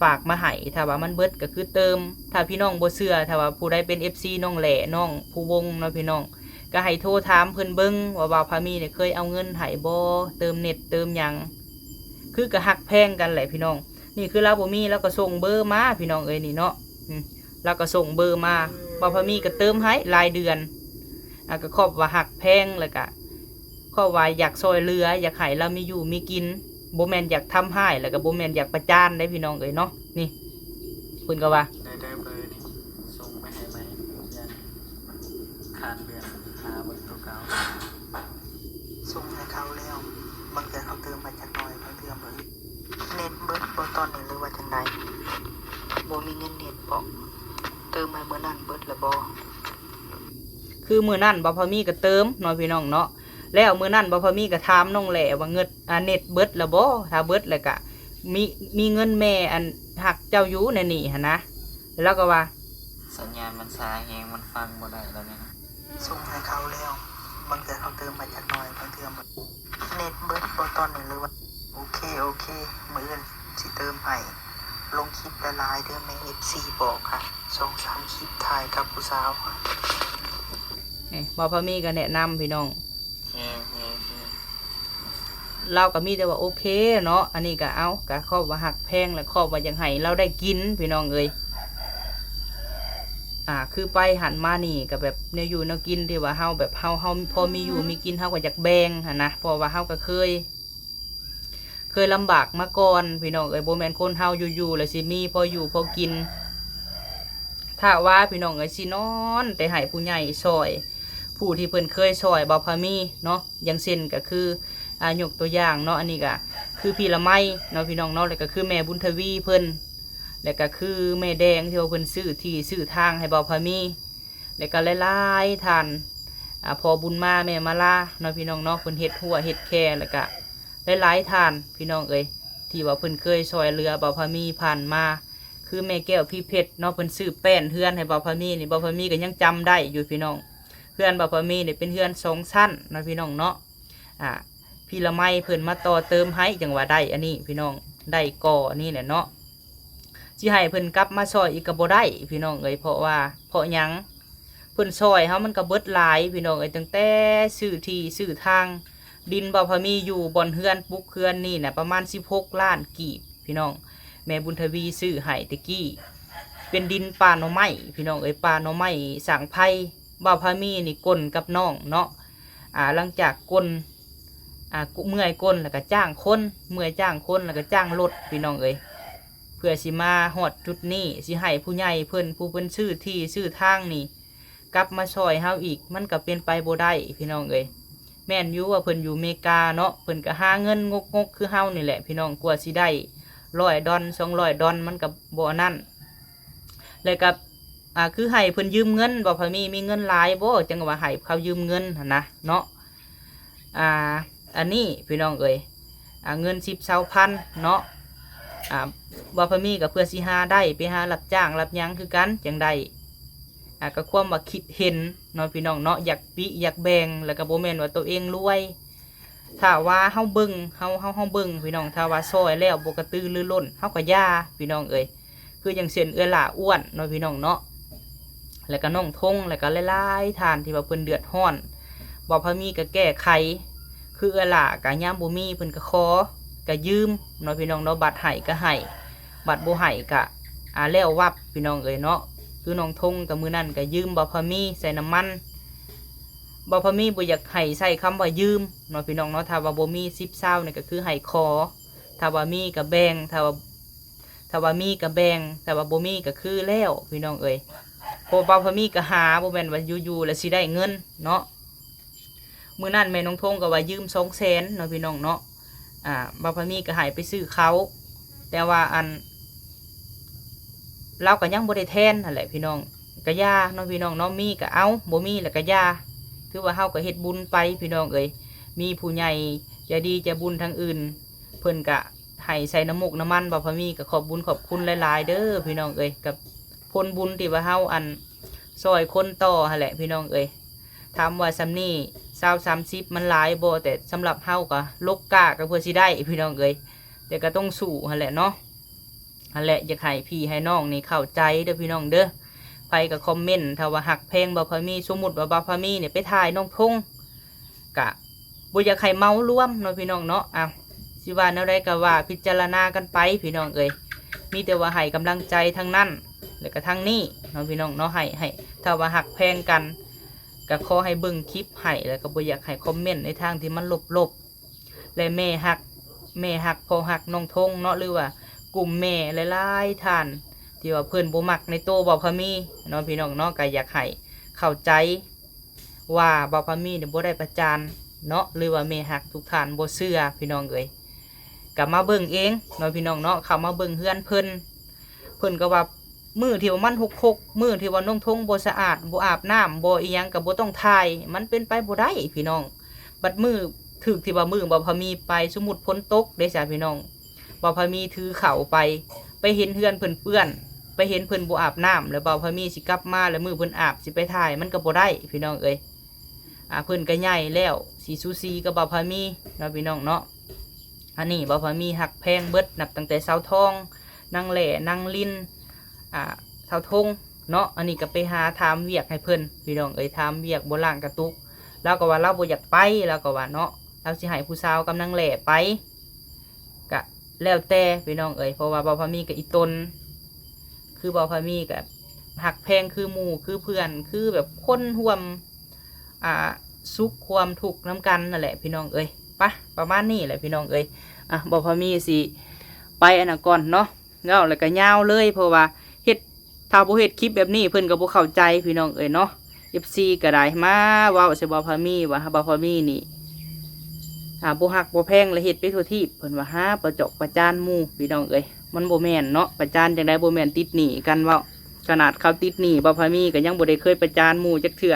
ฝากมาให้ถ้าว่ามันเบิดก็คือเติมถ้าพี่น้องบ่เชื่อถ้าว่าผู้ใดเป็น FC น้องแหล่น้องผู้วงเนาะพี่น้องก็ให้โทรถามเพิ่นเบิ่งว่าบ่าวพามีเนี่ยเคยเอาเงินให้บ่เติมเน็ตเติมหยังคือก็ฮักแพงกันแหละพี่น้องนี่คือเราบ่มีแล้วก็ส่งเบอร์มาพี่น้องเอ้ยนี่เนาะแล้วก็ส่งเบอร์มาบ่าวพามีก็เติมให้รายเดือนก็ครอบว่าฮักแพงแล้วก็ครอบว่าอยากซอยเรืออยากให้เรามีอยู่มีกินบ่แม่นอยากทำให้แล้วก็บ่แม่นอยากประจานได้พี่น้องเอ้ยเนาะนี่เพิ่นก็ว่าได้เบอร์นี่ส่งไปให้ไหมยันคานเดือนหาเบอร์ตัวเก่าส่งให้เขาแล้วบางเดือนเขาเติมมาจากน้อยบางเดือนเบอร์เน็ตเบิร์ดตอนนี้หรือว่าจังไดบ่มีเงินเน็ตบอกเติมให้เมื่อนั้นเบิร์ดละบ่คือมื้อนั้นบ่าวพามีก็เติมเนาะพี่น้องเนาะแล้วมื้อนั้นบ่าวพามีก็ถามน้องแหล่ว่าเงินเน็ตเบิดละบ่ถ้าเบิดแล้วก็มีเงินแม่อันหักเจ้าอยู่ในนี่หั่นนะแล้วก็ว่าสัญญาณมันช้าแฮงมันฟังบ่ได้แล้วเนี่ยส่งให้เขาแล้วบางเดือนเขาเติมมาจากน้อยบางเดือนเน็ตเบิร์ดตอนนี้หรือว่าโอเคมื้ออื่นสิเติมให้ลงคลิปละลายเดือนแม่ FC บอกค่ะ2-3 คลิปถ่ายกับผู้สาวค่ะบ่าวพามีก็แนะนำพี่น้องเราก็มีแต่ว่าโอเคเนาะอันนี้ก็เอาก็ครอบว่าหักแพงและครอบว่ายังให้เราได้กินพี่น้องเอ้ยคือไปหันมานี่ก็แบบเนื้ออยู่เนื้อกินที่ว่าเฮาแบบเฮาพอมีอยู่มีกินเฮาก็อยากแบ่งหั่นนะเพราะว่าเฮาก็เคยลำบากมาก่อนพี่น้องเอ้ยบ่แม่นคนเฮาอยู่ๆแล้วสิมีพออยู่พอกินถ้าว่าพี่น้องเอ้ยสินอนแต่ให้ผู้ใหญ่ช่วยผู้ที่เพิ่นเคยช่วยบ่าวพามีเนาะอย่างเช่นก็คือยกตัวอย่างเนาะอันนี้ก็คือพี่ละไมเนาะพี่น้องเนาะแล้วก็คือแม่บุญทวีเพิ่นแล้วก็คือแม่แดงที่ว่าเพิ่นซื้อที่ซื้อทางให้บ่าวพามีแล้วก็หลายๆท่านพอบุญมาแม่มาลาเนาะพี่น้องเนาะเพิ่นเฮ็ดหัวเฮ็ดแค่แล้วก็หลายๆท่านพี่น้องเอ้ยที่ว่าเพิ่นเคยช่วยเหลือบ่าวพามีผ่านมาคือแม่แก้วพี่เพชรเนาะเพิ่นซื้อแป้นเฮือนให้บ่าวพามีนี่บ่าวพามีก็ยังจำได้อยู่พี่น้องเฮือนบ่าวพามีนี่เป็นเฮือน2 ชั้นเนาะพี่น้องเนาะพี่ละไมเพิ่นมาต่อเติมให้จังว่าได้อันนี้พี่น้องได้ก่อนี่แหละเนาะสิให้เพิ่นกลับมาซอยอีกก็บ่ได้พี่น้องเอ้ยเพราะหยังเพิ่นซอยเฮามันก็เบิดหลายพี่น้องเอ้ยตั้งแต่ซื้อที่ซื้อทางดินบ่าวพามีอยู่บ่อนเฮือนปุกเฮือนนี่น่ะประมาณ16 ล้านกีบพี่น้องแม่บุญทวีซื้อให้ตะกี้เป็นดินป่าหน่อไม้พี่น้องเอ้ยป่าหน่อไม้สร้างไผ่บ่าวพามีนี่ก้นกับน้องเนาะหลังจากก้นเมื่อยก้นแล้วก็จ้างคนเมื่อยจ้างคนแล้วก็จ้างรถพี่น้องเอ้ยเพื่อสิมาฮอดจุดนี้สิให้ผู้ใหญ่เพิ่นผู้เพิ่นชื่อที่ชื่อทางนี่กลับมาช่วยเฮาอีกมันก็เป็นไปบ่ได้พี่น้องเอ้ยแม่นอยู่ว่าเพิ่นอยู่อเมริกาเนาะเพิ่นก็หาเงินงกคือเฮานี่แหละพี่น้องกว่าสิได้$100-200มันก็บ่นั่นแล้วก็คือให้เพิ่นยืมเงินบ่พอมีเงินหลายบ่จังว่าให้เขายืมเงินหั่นนะเนาะอันนี้พี่น้องเอ้ยเงิน10-20,000เนาะบ่พอมีก็เพื่อสิหาได้ไปหารับจ้างรับหยังคือกันจังได้ก็ความว่าคิดเห็นเนาะพี่น้องเนาะอยากแบ่งแล้วก็บ่แม่นว่าตัวเองรวยถ้าว่าเฮาเบิ่งเฮาเบิ่งพี่น้องถ้าว่าซอยแล้วบ่กระตือรือร้นเฮาก็ย่าพี่น้องเอ้ยคืออย่างเช่นหล่าอ้วนเนาะพี่น้องเนาะแล้วก็น้องทงแล้วก็หลายๆท่านที่ว่าเพิ่นเดือดร้อนบ่พอมีก็แก้ไขคือหล่าก็ยามบ่มีเพิ่นก็ขอก็ยืมเนาะพี่น้องเนาะบัตรให้ก็ให้บัตรบ่ให้ก็แล้ววับพี่น้องเอ้ยเนาะคือน้องทงกับมือนั่นก็ยืมบ่พอมีใส่น้ำมันบ่พอมีบ่อยากให้ใส่คำว่ายืมเนาะพี่น้องเนาะถ้าว่าบ่มี10-20นี่ก็คือให้ขอถ้าว่ามีก็แบ่งถ้ ถ้าว่ามีก็แบ่งแต่ว่าบ่มีก็คือแล้วพี่น้องเอ้ยเพราะบ่าวพามีก็หาบ่แม่นว่าอยู่ๆแล้วสิได้เงินเนาะมื้อนั้นแม่น้องทงก็ว่ายืม200,000เนาะพี่น้องเนาะบ่าวพามีก็ให้ไปซื้อเขาแต่ว่าอันเราก็ยังบ่ได้แทนนั่นแหละพี่น้องก็ย่าเนาะพี่น้องเนาะมีก็เอาบ่มีแล้วก็ย่าถือว่าเฮาก็เฮ็ดบุญไปพี่น้องเอ้ยมีผู้ใหญ่ใจดีใจบุญทางอื่นเพิ่นก็ให้ใส่น้ำมุกน้ำมันบ่าวพามีก็ขอบบุญขอบคุณหลายๆเด้อพี่น้องเอ้ยกับผลบุญที่ว่าเฮาอันซอยคนต่อหั่นแหละพี่น้องเอ้ยถามว่าซำนี้20-30มันหลายบ่แต่สำหรับเฮาก็ลกกะก็เพื่อสิได้พี่น้องเอ้ยแต่ก็ต้องสู้หั่นแหละเนาะหั่นแหละอยากให้พี่ให้น้องนี่เข้าใจเด้อพี่น้องเด้อไปก็คอมเมนต์ถ้าว่าหักแพงบ่าวพามีสมมุติว่าบ่าวพามีเนี่ยไปถ่ายน้องพงกะบ่อยากให้เมารวมเนาะพี่น้องเนาะสิว่าแนวใดก็ว่าพิจารณากันไปพี่น้องเอ้ยมีแต่ว่าให้กำลังใจทั้งนั้นแล้วก็ทั้งนี้เนาะพี่น้องเนาะให้ถ้าว่าหักแพงกันก็ขอให้เบิ่งคลิปให้แล้วก็บ่อยากให้คอมเมนต์ในทางที่มันลบๆและแม่หักพอหักน้องทงเนาะหรือว่ากลุ่มแม่หลายๆท่านที่ว่าเพิ่นบ่มักในโตบ่าวพามีเนาะพี่น้องเนาะก็อยากให้เข้าใจว่าบ่าวพามีเนี่ยบ่ได้ประจานเนาะหรือว่าแม่หักทุกท่านบ่เชื่อพี่น้องเอ้ยกลับมาเบิ่งเองเนาะพี่น้องเนาะเข้ามาเบิ่งเฮือนเพิ่นก็ว่ามือที่ว่ามันมือที่ว่าน้องทงบ่สะอาดบ่อาบน้ำบ่อีหยังก็บ่ต้องถ่ายมันเป็นไปบ่ได้พี่น้องบัดมือถึกที่ว่ามือบ่าวพามีไปสมมุติฝนตกได้จ้ะพี่น้องบ่าวพามีถือเข่าไปเห็นเฮือนเพิ่นเปื้อนไปเห็นเพิ่นบ่อาบน้ำแล้วบ่าวพามีสิกลับมาแล้วมือเพิ่นอาบสิไปถ่ายมันก็บ่ได้พี่น้องเอ้ยเพิ่นก็ใหญ่แล้วสีซูซีกับบ่าวพามีเนาะพี่น้องเนาะอันนี้บ่าวพามีหักแพงเบิดนับตั้งแต่เสาทองนางแหล่นางลินเสาทงเนาะอันนี้ก็ไปหาถามเวียกให้เพิ่นพี่น้องเอ้ยถามเวียกบ่ล่างกระตุกแล้วก็ว่าเราบ่อยากไปแล้วก็ว่าเนาะเราสิให้ผู้สาวกับนางแหล่ไปก็แล้วแต่พี่น้องเอ้ยเพราะว่าบ่าวพามีกับอีตนคือบ่าวพามีกับหักแพงคือหมู่คือเพื่อนคือแบบคนร่วมสุขความทุกข์น้ำกันนั่นแหละพี่น้องเอ้ยปะประมาณนี้แหละพี่น้องเอ้ยบ่พอมีสิไปอันนั้นก่อนเนาะแล้วก็ยาวเลยเพราะว่าเฮ็ดถ้าบ่เฮ็ดคลิปแบบนี้เพิ่นก็บ่เข้าใจพี่น้องเอ้ยเนาะ FC ก็ได้มาเว้าใส่บ่พอมีว่าบ่พอมีนี่บ่ฮักบ่แพงและเฮ็ดไปทั่วทีเพิ่นว่าหาประจอกประจานหมู่พี่น้องเอ้ยมันบ่แม่นเนาะประจานจังได๋บ่แม่นติดหนี้กันเว้าขนาดเขาติดหนี้บ่พอมีก็ยังบ่ได้เคยประจานหมู่จักเทื่อ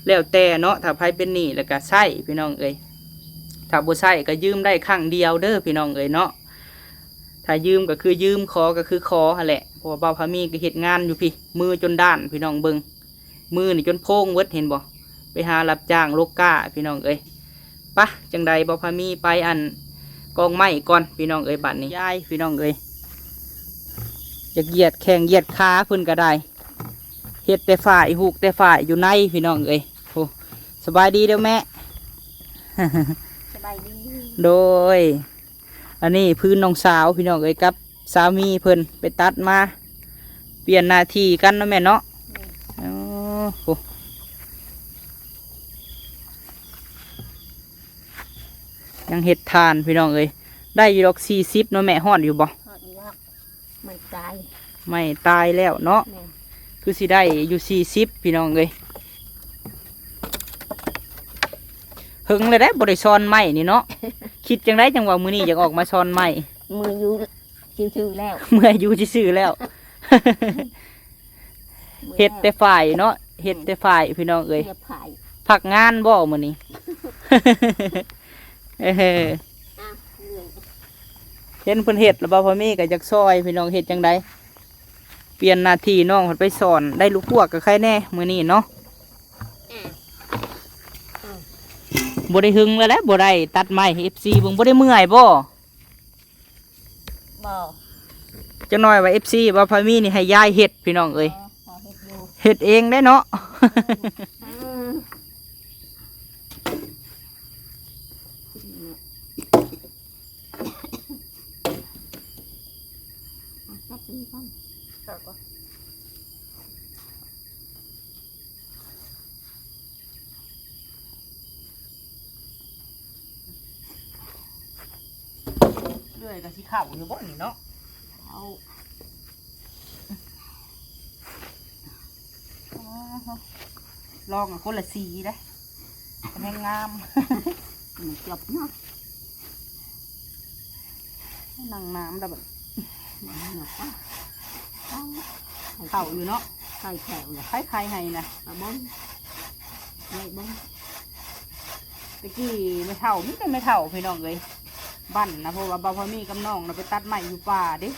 แล้วแต่เนาะถ้าไผเป็นหนี้แล้วก็ใช้พี่น้องเอ้ยถ้าบ่ใช้ก็ยืมได้ครั้งเดียวเด้อพี่น้องเอ้ยเนาะถ้ายืมก็คือยืมขอก็คือขอหั่นแหละเพราะว่าบ่าวพามีก็เฮ็ดงานอยู่พี่มือจนด้านพี่น้องเบิ่งมือนี่จนโพงเวิดเห็นบ่ไปหารับจ้างโลกก้าพี่น้องเอ้ยปะจังใดบ่าวพามีไปอันกองไม้ก่อนพี่น้องเอ้ยบัดนี้ยายพี่น้องเอ้ยจะเหยียดแข้งเหยียดขาเพิ่นก็ได้เฮ็ดแต่ฝ่ายหูกแต่ฝ่ายอยู่ในพี่น้องเอ้ยโอ้สบายดีเด้อแม่ สบายดี โดยอันนี้พื้นน้องสาวพี่น้องเอ้ยกับสามีเพิ่นไปตัดมาเปลี่ยนหน้าที่กันเนาะแม่เนาะอ๋อโหยังเห็ดทานพี่น้องเอ้ยได้อยู่ดอก40เนาะแม่ฮอดอยู่บ่ ทอดแล้วไม่ตาย ไม่ตายแล้วเนาะ แม่ คือสิได้อยู่40พี่น้องเอ้ยหึงเลยได้บริซอนไม้นี่เนาะ คิดจังไรจังว่ามื้อนี้อยากออกมาซอนไม้ มืออยู่ชิวๆแล้ว เมื่อยอยู่ซื่อๆแล้ว เฮ็ดแต่ฝ่ายเนาะเฮ็ดแต่ฝ่ายพี่น้องเอ้ย เรียบผาย พักงานบ่มื้อนี้ เออ เหนื่อย เห็นเพิ่นเฮ็ดแล้วบ่พอมีก็จักซอยพี่น้องเฮ็ดจังไดเปลี่ยนหน้าที่น้องเพิ่นไปสอนได้ลูกพวกก็ใครแน่มื้อนี้เนาะบ่ได้หึงแล้วแหละบ่ได้ตัดไม้ให้ FC เบิ่งบ่ได้เมื่อยบ่ บ่ จังน้อยว่า FC บ่พอมีนี่ให้ยายเฮ็ดพี่น้องเอ้ย พอเฮ็ดอยู่ เฮ็ดเองได้เนาะ อืมจับดีก่อนจับก่อน เรื่อยก็สิเข้าอยู่บ่นี่เนาะ เอา ลองกับคนละสีได้เป็นให้งาม มันจบเนาะ นั่งน้ำแล้วแบบ มันหนักว่า เข่าอยู่เนาะ ใส่แถวเลย คล้ายๆให้นะ กระบงเลยบง ตะกี้ไม่เท่ามิแต่ไม่เท่าพี่น้องเลยบั่นนะเพราะว่าบ่าวพอมีกับน้องเราไปตัดไม้อยู่ป่าเดิ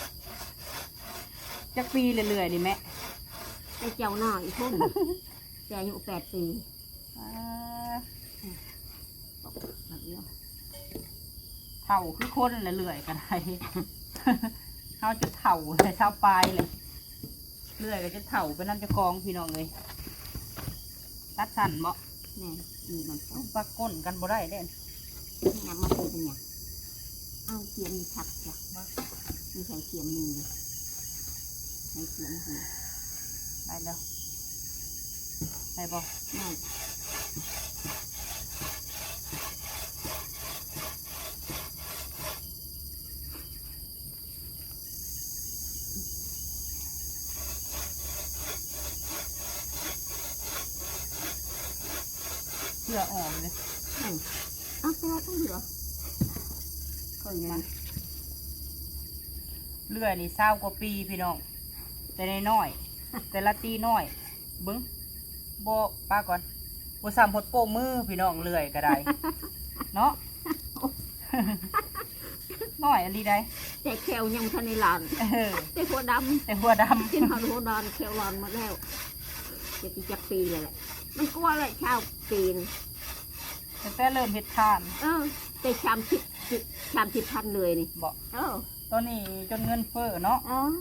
จักปีเรื่อยๆนี่แม่ ไอ้เจ้าหน่อยพุ่นแกอายุ8 ปี อ่า แบบนี้ เท่าคือคนเรื่อยๆกันได เขาจะเท่าเลยเท่าปลายเลยเรื่อยก็จะเท่าไปนั่นจะกองพี่น้องเลยตัดสั่นบ่ แน่นี่มันต้อง ปลาก้นกันบ่ได้เด่น ยังมาเป็นอย่างเอาเทียมชักจ้ะไม่ใช่เทียมมือเลยใช้เทียมมือ ได้แล้วได้บ่ ไม่ เชื่อออกเลย เอาแต่ว่าต้องเหลือ ก็อย่างนั้นเรื่อยนี่20 กว่าปีพี่น้องแต่น้อยๆแต่ละตีน้อยเบิ้งโบป้าก่อนโบซ้ำหดโป้มือพี่น้องเรื่อยก็ได้ เนาะ น้อยอันนี้ได้ แต่แควยังทันในหลาน เออ แต่หัวด แต่หัวด ำกินหัวดอนแควหลอนมาแล้วจะกี่จักปีเลยแหละมันกลัวเลยชาวปีน ำแต่เริ่มเฮ็ดทาน แต่ชามสิบพันเลยนี่ บอก เออ ตอนนี้จนเงินเฟ้อเนาะ เออ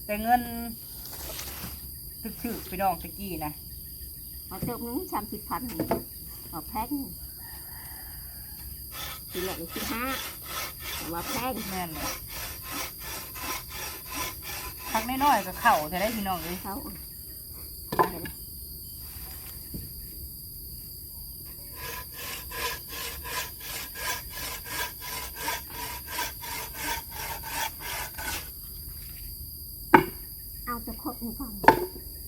แต่เงินถึกๆพี่น้องตะกี้นะ เอาเติมนึง30,000เอาแพงทีแรกเลย15แต่ว่าแพง แม่นเลยพักน้อยๆก็เข่าแต่ได้พี่น้องเลย เขา เอาแต่ครบนี่ก่อน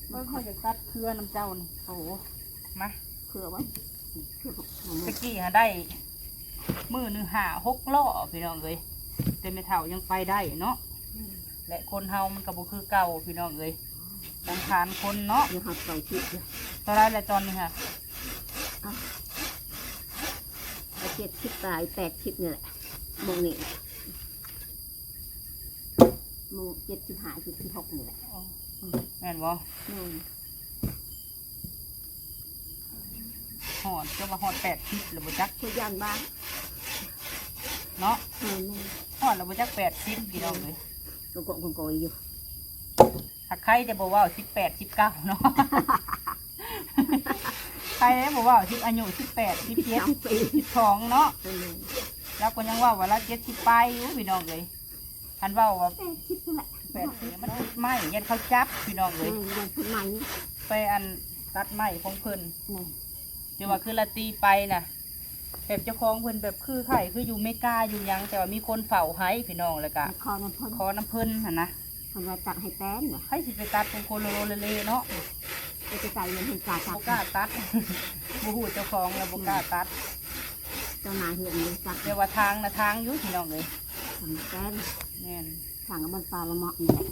เมื่อเขาจะตัดเครือน้ำเจ้านี่โอ้โหมา เผื่อไว้เผื่อหนู ตะกี้หาได้มือหนึ่ง5-6 ล้อพี่น้องเลยแต่ไม่เท่ายังไปได้เนาะและคนเฮามันก็บ่คือเก่าพี่น้องเลยสังขารคนเนาะ เดี๋ยวหักใส่ชิดเดี๋ยว ตอนไรและตอนนี้ค่ะ เอา70 ตาย80นี่แหละโมงนี่โมง75 76นี่แหละ แม่นบ่ อืม หอดก็ว่าหอด80หรือบ่จัก คุยยันบ้าง เนาะ แม่ หอดหรือบ่จัก80พี่น้องเลย ก็กงโกยอยู่ ถ้าใครจะบอกว่า18 19เนาะ ใครได้บอกว่าอายุ18 17 ปี 12เนาะ เออ แล้วก็ยังว่าละ70ไปอยู่พี่น้องเลยคันเว้าว่า คิดนั่นแหละ 80มันติดไม้ยันเขาจับพี่น้องเลย ยังเป็นใหม่ ไปอันตัดไม้ของเพิ่น นี่ ที่ว่าคือละตีไปน่ะแบบเจ้าของเพิ่นแบบคือไข่คืออยู่เมกาอยู่หยังแต่ว่ามีคนเฝ้าให้พี่น้องแล้วก็ คอน้ำพ่น ขอน้ำเพิ่นหั่นนะ คนว่าตัดให้แป้นเหรอ ให้สิไปตัดเป็นโคโลโลเลๆเนาะ จะใส่เงินให้กาตั บ่ ด กล้าตัด บ่ฮู้เจ้าของแล้วบ่กล้าตัด เจ้านายเหือนเลยตัด แต่ว่าทางนะทางอยู่พี่น้องเลย ทำแป้น แม่น ทางกับบนปลาละเมาะนี่แหละ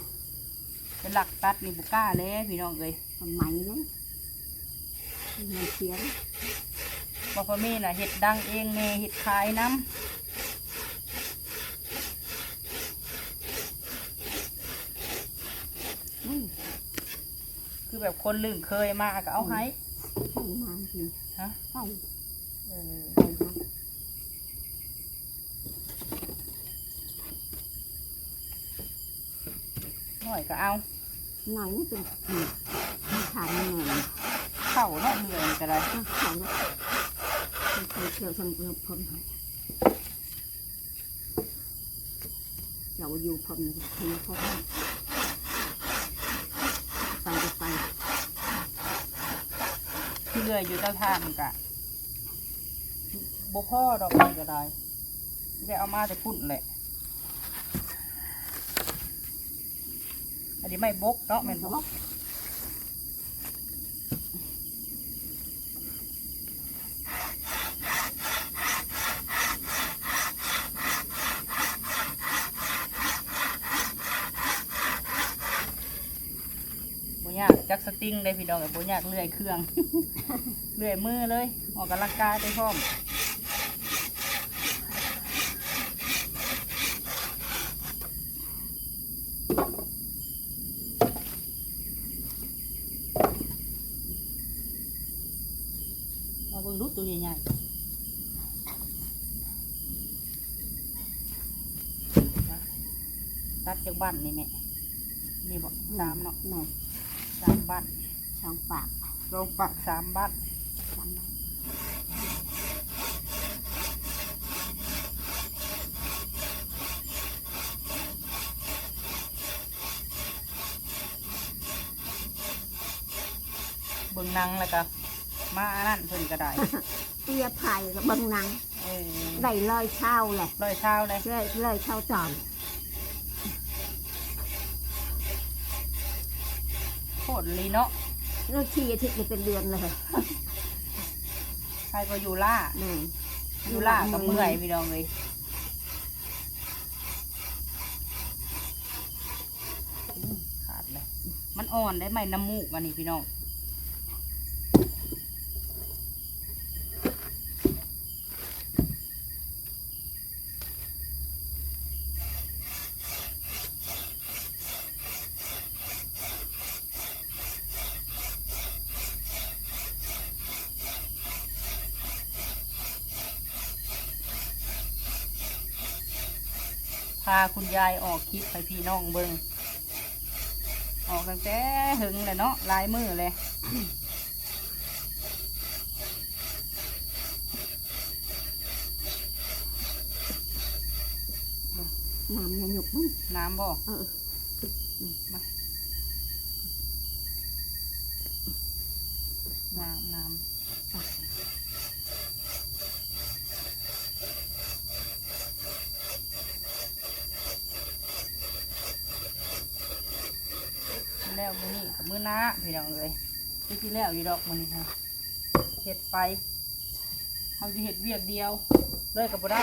เป็นหลักตัดนี่บ่กล้าเลยพี่น้องเลย คนใหม่เลยเงินเสียง บ่พอมีน่ะเฮ็ดดังเองแน่เฮ็ดขายน้ำคือแบบคนลืมเคยมาก็เอาให้ ใส่มาจริง ฮะ ใส่ เออ ใส่มา หน่อยก็เอา หน่อยนี่เป็นขายเงิน เข้าเนาะเหนื่อยก็ได้ ของเคยเที่ยวทำเงินพนให้เจ้าอยู่พนทีพนไปไป ที่เหนื่อยอยู่เจ้าทานกะบ่พ่อดอกนี่ก็ได้ได้เอามาแต่พุ่นแหละอันนี้ไม่บกเนาะแม่นบ่ เ จักสติงได้พี่น้องเอ้ยบ่อยากเลื่อยเครื่อง เลื่อยมือเลยออกกำลังกายไปพร้อมมาเบิ่งดูตัวใหญ่ๆตัดจากบ้านนี่แม่นี่บอก3เนาะ แม่ 3บ้าน ช่องปาก ลงปาก3บ้าน สามใบ เบิ่งหนังแล้วก็มาอันนั่นเพิ่นก็ได้ เตี้ยไผ่กับเบิ้งหนัง เออ ได้ร้อยเช่าแหละ ร้อยเช้าเลย ร้อยเช่าจอน โคตรลีเนาะ แล้วที่อาทิตย์นี่เป็นเดือนเลย ใครก็อยู่ล่า แม่ อยู่ล่ากับเมื่อยพี่น้องเลยขาดเลยมันอ่อนได้ไหมน้ำมูกอันนี้พี่น้องพาคุณยายออกคลิปให้พี่น้องเบิ่งออกตั้งแต่หึงเลยเนาะลายมือเลย น้ำยังหยุกมั้ง น้ำบ่ เออ มาน้ำแล้วมื้อนี้กับมื้อหน้าพี่น้องเลยที่แล้วอยู่ดอกมื้อนี้ค่ะเฮ็ดไปเขาจะเฮ็ดเวียกเดียวเลยกับบ่ได้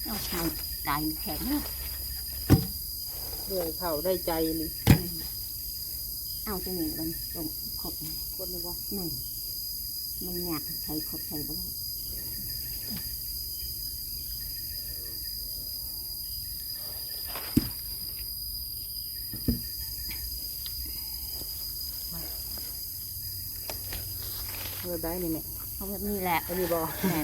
เอาชายตายแข็งนะ ด้วยเขาได้ใจนี่ เอาตัวนี้มันลงขดนะ คนเลยว่า แม่มันอยากใช้ขดใช้บ้าง ได้นี่แม่ เอาแบบนี้แหละ อันนี้บ่ แม่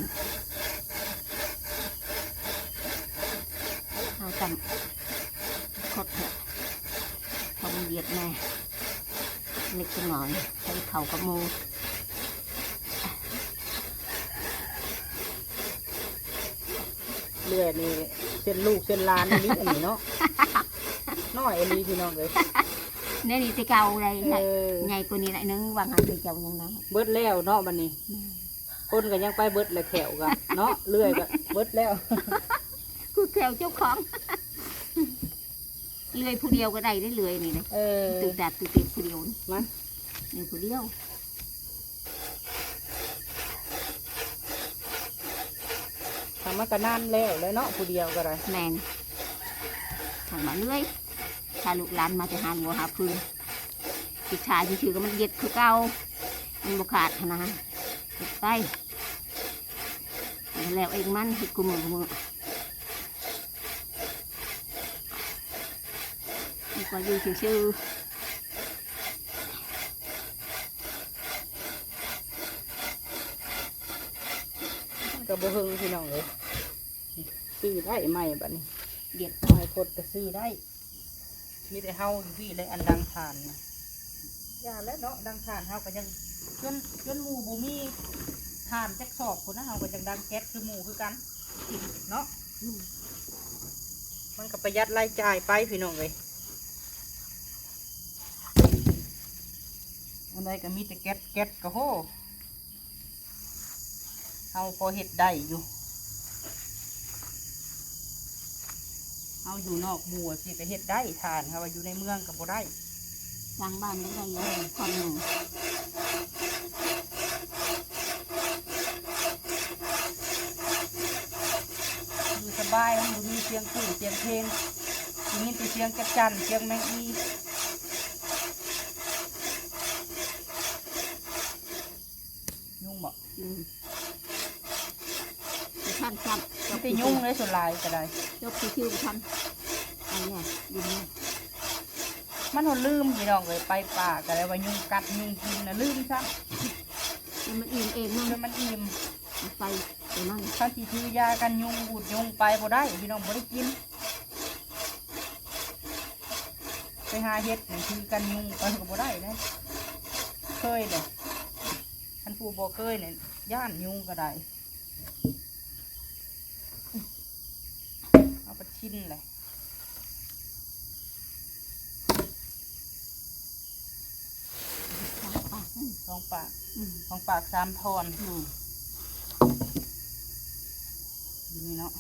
เอาจำขดเถอะทำเหยียดแม่เล็กจังหน่อยใช้เข่ากระมู เลือดนี่เส้นลูกเส้นลานอันนี้อันนี้เนาะ น้อยอันนี้พี่น้องเลย เนี่ยนี่จะเก่าเลย เออ ใหญ่กว่านี้หน่อยนึงวางหันไปเจ้ายังไง เบิดแล้วเนาะบัดนี้คนก็ยังไปเบิดแหละแขวกันเนาะเลื่อยก็เบิดแล้ว คือแถวเจ้าของ เลื่อยผู้เดียวก็ได้ได้เลื่อยนี่เลย เออ ตื่นแต่ตื่นติดผู้เดียวนี่ มัน นี่ผู้เดียว ทำมาก็นานแล้วเลยเนาะผู้เดียวก็ได้ แมนทางมาเลื่อยถ้าลูกหลานมาจะหาหัวหาพื้นผู้ชายชื่อๆก็มันเย็ดคือเก่ามันบกขาดนะเก็บไปแล้วเองมันคือกุมมือดีกว่าอยู่ชื่อ มันก็บ่เฮิงพี่น้องเลยซื้อได้ไหมบัดนี้ ๆเย็ด เอาให้พดก็ซื้อได้ มีแต่เฮาอยู่พี่เลยอันดังทานนะอย่าแล้วเนาะดังทานเฮาก็ยังจนหมู่บ่มีทานจักสอบคนนะเฮาก็ยังดังแก๊สคือหมู่คือกันเนาะมันก็ประหยัดรายจ่ายไปพี่น้องเลยอันใดก็มีแต่แก๊สก็โหเฮาพอเฮ็ดได้อยู่เฮาอยู่นอกหมู่สิก็เฮ็ดได้ทานเฮาว่าอยู่ในเมืองก็บ่ได้ สร้างบ้านได้เลยคนหนึ่ง บายมันบ่มีเสียงคลื่นเสียงเพลงได้ยินแต่เสียงจักจั่นเสียงแมงอียุ่งบ่ ท่านจับ มีแต่ยุ่งเลยส่วนหลายก็ได้ ยกคิวๆท่านอันเนี้ยดินเนี่ย มันหนลืมพี่น้องเลยไปป่าก็เลยว่ายุ่งกัดยุ่งกินนะลืมซะ มันอิ่มเองมั้ง จนมันอิ่ม ไปไปนั่ง ถ้าสิถือยากันยุงบูดยุงไปบ่ได้พี่น้องบ่ได้กินไปหาเฮ็ดนี่ถือกันยุงไปก็บ่ได้นะเคยเด้อท่านผู้บ่เคยเนี่ยย่านยุงก็ได้เอาไปชิ้นเลย สองปากสองปากสามทอนอยู่นี่เนาะ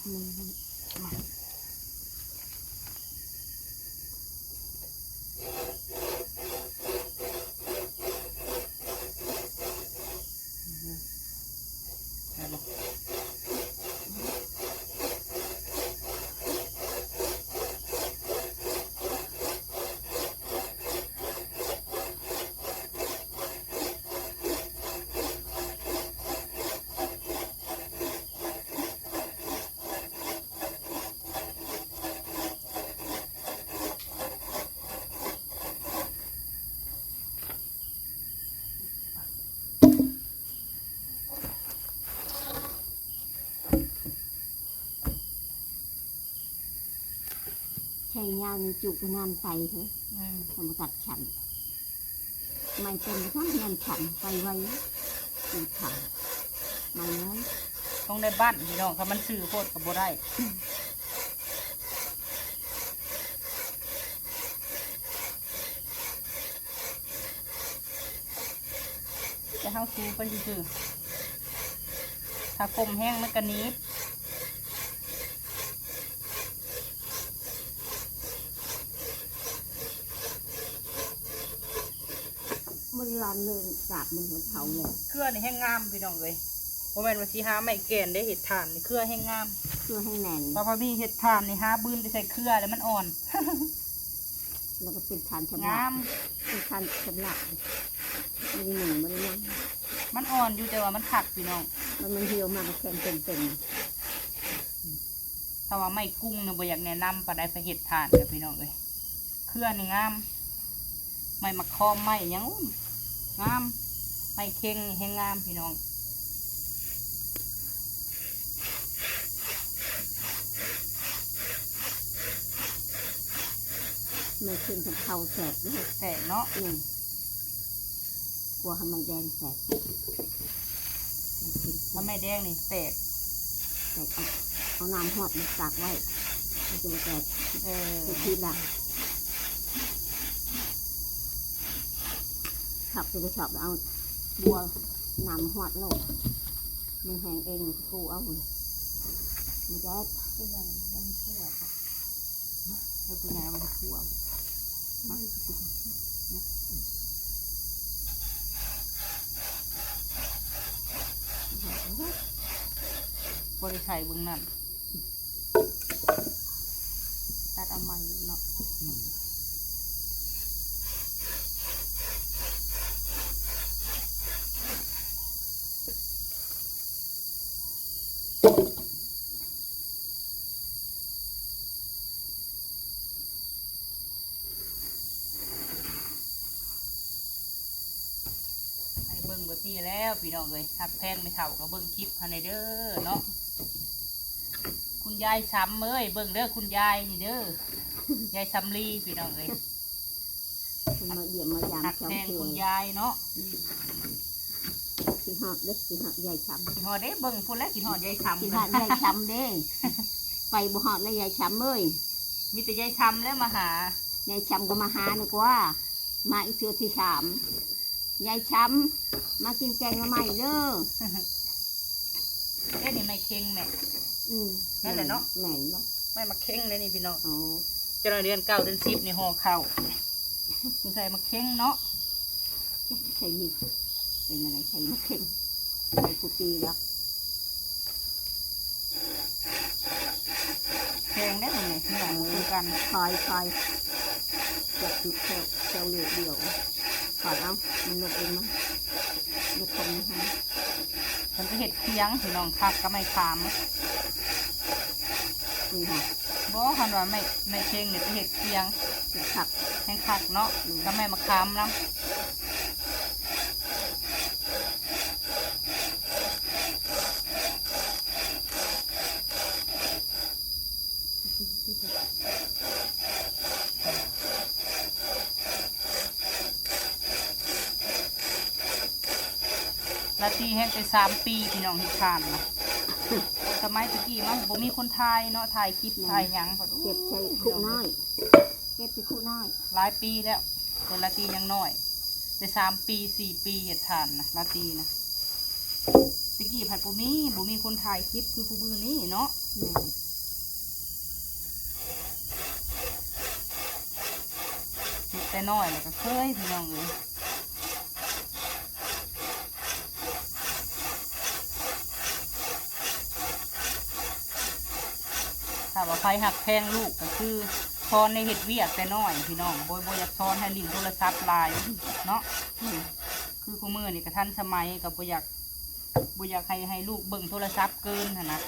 ใช่ยาวนี่จุกนานไปเถอะทำตัดฉันไม่เป็นทั้งงานฉันไปไว้ตีขันไม่ไว้ ต้องได้บ้านพี่น้องถ้ามันซื้อโคตรกับบ่ได้จะเข้าซื้อไปซื้อถ้าคมแห้งมันก็หนีบ มันร้อนเลยกาบมันหัวเผาเลย เครือนี่แห้งงามพี่น้องเลยเพราะแม่นว่าสิหาไม่แก่นได้เห็ดถ่านนี่เครือแห้งงาม เพื่อให้แน่น พอมีเห็ดถ่านนี่หาบืนไปใส่เครือแล้วมันอ่อน แล้วก็เป็นทานชำระ งาม เป็นทานชำระไม่ได้หนึ่งไม่ได้นั่ง มันอ่อนอยู่แต่ว่ามันขักพี่น้อง มันเหี่ยวมากแข็งเป็น ถ้าว่าไม่กุ้งเนี่ยบ่อยากแนะนำปลาได้ไปเห็ดถ่านกับพี่น้องเลยเครือนี่งามไม่มักคอมไม่หยังงามไม่เค็งแห้งงามพี่น้อง ไม่ขึ้นกับเผาแสบเลย แต่เนาะ กลัวทำไมแดงแสบ ถ้าไม่แดงนี่แตก แต่เอาน้ำหอดมาตากไว้มันจะมาแตก เออ เป็นทีดังขับจะไปชอบเอาบัวน้ำหอดโลกมันแห้งเองมันก็ฟูเอาเลยมันจะ ตัวใหญ่มันคั่วค่ะตัวใหญ่มันคั่วบริชัยเบื้องนั้นตัดเอาใหม่เนาะให้เบิ่งบ่ตีแล้วพี่น้องเลยหักแพงไม่เท่าก็เบิ่งคลิปให้เด้อเนาะคุณยายซ้ำเอ้ยเบิ่งเด้อคุณยายนี่เด้อยายซ้ำลีพี่น้องเลย มันมาเยี่ยมมายาม หัก ชาว แพง เชีย คุ ง ณยายเนาะ กินหอดเด็กกินหอดใหญ่ช้ กินหอดเด้เบิ่งพูดแล้วกินหอดยาย ำ ซ้ำ กินหอดใหญ่ช้ำเด้ไปบ่หอดแล้วใหญ่ช้ำเอ้ย มีแต่ยายซ้ำแล้วมาหา ใหญ่ช้ำก็มาหาหนูกว่ามาอีกเทือที่สามใหญ่ช้ำมากินแกงละไม่เด้อ เอ๊ะนี่ไม่เค็งแม่ นั่นแห แม่ ละเนาะ แม่นบ่ ไม่มาเค็งเลยนี่พี่น้อง อ๋อ เจริญเดือน9 เดือน 10ในห่อข้าวคุณใส่มาเค็งเนาะ ใช่นี่เป็นอะไรใช่มะเข็งใช่กุฏิแล้ว คือกัน คอยจับจุดแถวเหลือเดียวถอดเอามันลงเองมั้งลงคงนะคะ มันจะเห็ดเคียงพี่น้องคักก็ไม่ขาม นี่ค่ะ บ่คันว่าไม่เค็งเนี่ยจะเห็ดเคียง เก็บผัก แห้งคักเนาะก็ไม่มาขามน้ำนาทีแห้งไป3 ปีพี่น้องที่ทานนะสมัยตะกี้มันบ่มีคนไทยเนาะถ่ายคลิปถ่ายหยัง เก็บใช้คุกน้อยเก็บใช้คุกน้อย หลายปีแล้วแต่ละตียังน้อยแต่3 ปี 4 ปีเห็ดทานนะละตีนะตะกี้ผัดบ่มีคนถ่ายคลิปคือคูมือนี้เนาะ แม่ เห็ดแต่น้อยแล้วก็เคยพี่น้องเลยถ้าว่าใครหักแพงลูกก็คือช้อนในเห็ดเวียกแต่น้อยพี่น้องโบอยากช้อนให้ลิ้นโทรศัพท์ลายเนาะคือคูมือนี่กระทันสมัยกับบ่อยากให้ลูกเบิ่งโทรศัพท์เกินหั่นนะ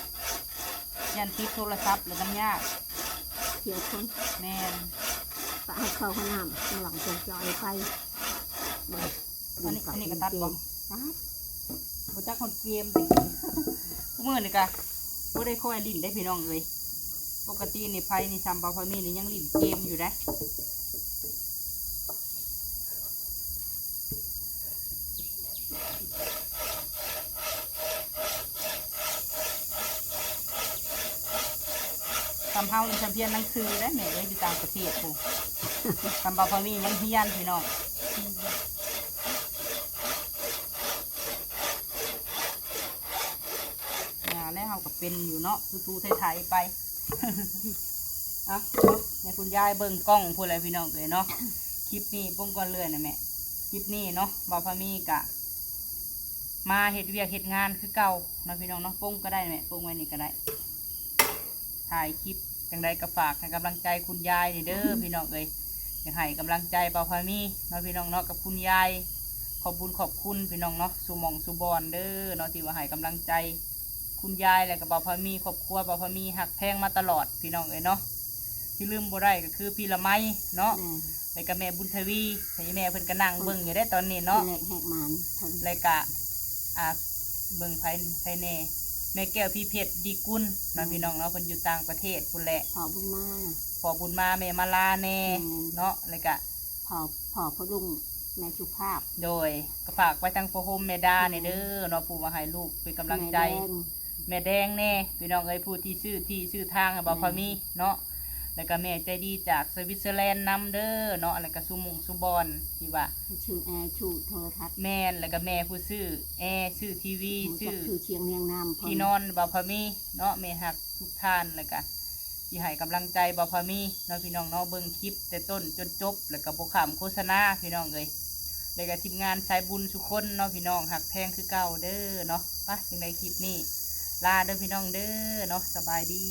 ยันติดโทรศัพท์แล้วมันยาก เกี่ยวคน แม่น ปะให้เข้าห้องน้ำข้างหลังจงจอยไป อันนี้ก็ตัดบ่ ตัด บ่จักคนเกมติคูมือนี่ก็บ่ได้ค่อยลิ้นได้พี่น้องเลยปกตินี่ไผนี่ซ้ำเบาพามีนี่ยังลิ้นเกมอยู่ได้ทำเฮานี่ทำเพียนหนังสือได้แม่เลยอยู่ต่างประเทศกูทำเบาพามียังเฮียนพี่น้องแล้วเฮาก็เป็นอยู่เนาะทูๆไทยๆไป อ่ะเนี่ยคุณยายเบิ่งกล้องพูดอะไรพี่น้องเลยเนาะคลิปนี้ปุ้งก่อนเลื่อนนะแม่คลิปนี้เนาะบ่าวพามีกะมาเฮ็ดเวียกเฮ็ดงานคือเก่าเนาะพี่น้องเนาะปุ้งก็ได้แม่ปุ้งไว้นี่ก็ได้ถ่ายคลิปจังใดก็ฝากให้กำลังใจคุณยายนี่เด้อ พี่น้องเอ้ยอยากให้กำลังใจบ่าวพามีเนาะพี่น้องเนาะกับคุณยายขอบคุณพี่น้องเนาะสุหมองสุบอนเด้อเนาะที่ว่าให้กำลังใจคุณยายและกับบ่าวพามีครอบครัวบ่าวพามีหักแพงมาตลอดพี่น้องเอ้ยเนาะที่ลืมบ่ได้ก็คือพี่ละไมเนาะแล้วก็แม่บุญทวีให้แม่เพิ่นก็นั่งเบิ่งอยู่ได้ตอนนี้เนาะ แหลกแหกมัน แล้วก็เบิ่งภายในแม่แก้วพี่เพชรดีกุลเนาะพี่น้องเนาะเพิ่นอยู่ต่างประเทศพุ่นแหละ พอบุญมา ขอบุญมาแม่มาลาแน่เนาะแล้วก็ พอพดุงแม่สุภาพ โดยก็ฝากไว้ทางพ่อโฮมแม่ดาเนี่ยเด้อเนาะผู้มาให้ลูกเป็นกำลังใจแม่แดงแน่พี่น้องเอ้ยผู้ที่ชื่อทางให้บ่พอมีเนาะแล้วก็แม่ใจดีจากสวิตเซอร์แลนด์นำเด้อเนาะแล้วก็สุมงสุบอนที่ว่า ชื่อแอร์ชูโทรทัศน์ แม่นแล้วก็แม่ผู้ซื้อแอร์ซื้อทีวีซื้อ ชื่อเชียงเรียงน้ำ ที่นอนบ่พอมีเนาะแม่หักทุกท่านแล้วก็ที่ให้กำลังใจบ่พอมีเนาะพี่น้องเนาะเบิ่งคลิปแต่ต้นจนจบแล้วก็บ่ขำโฆษณาพี่น้องเอ้ยแล้วก็ทีมงานสายบุญทุกคนเนาะพี่น้องหักแพงคือเก่าเด้อเนาะไปจังไดคลิปนี้ลาเด้อพี่น้องเด้อเนาะสบายดี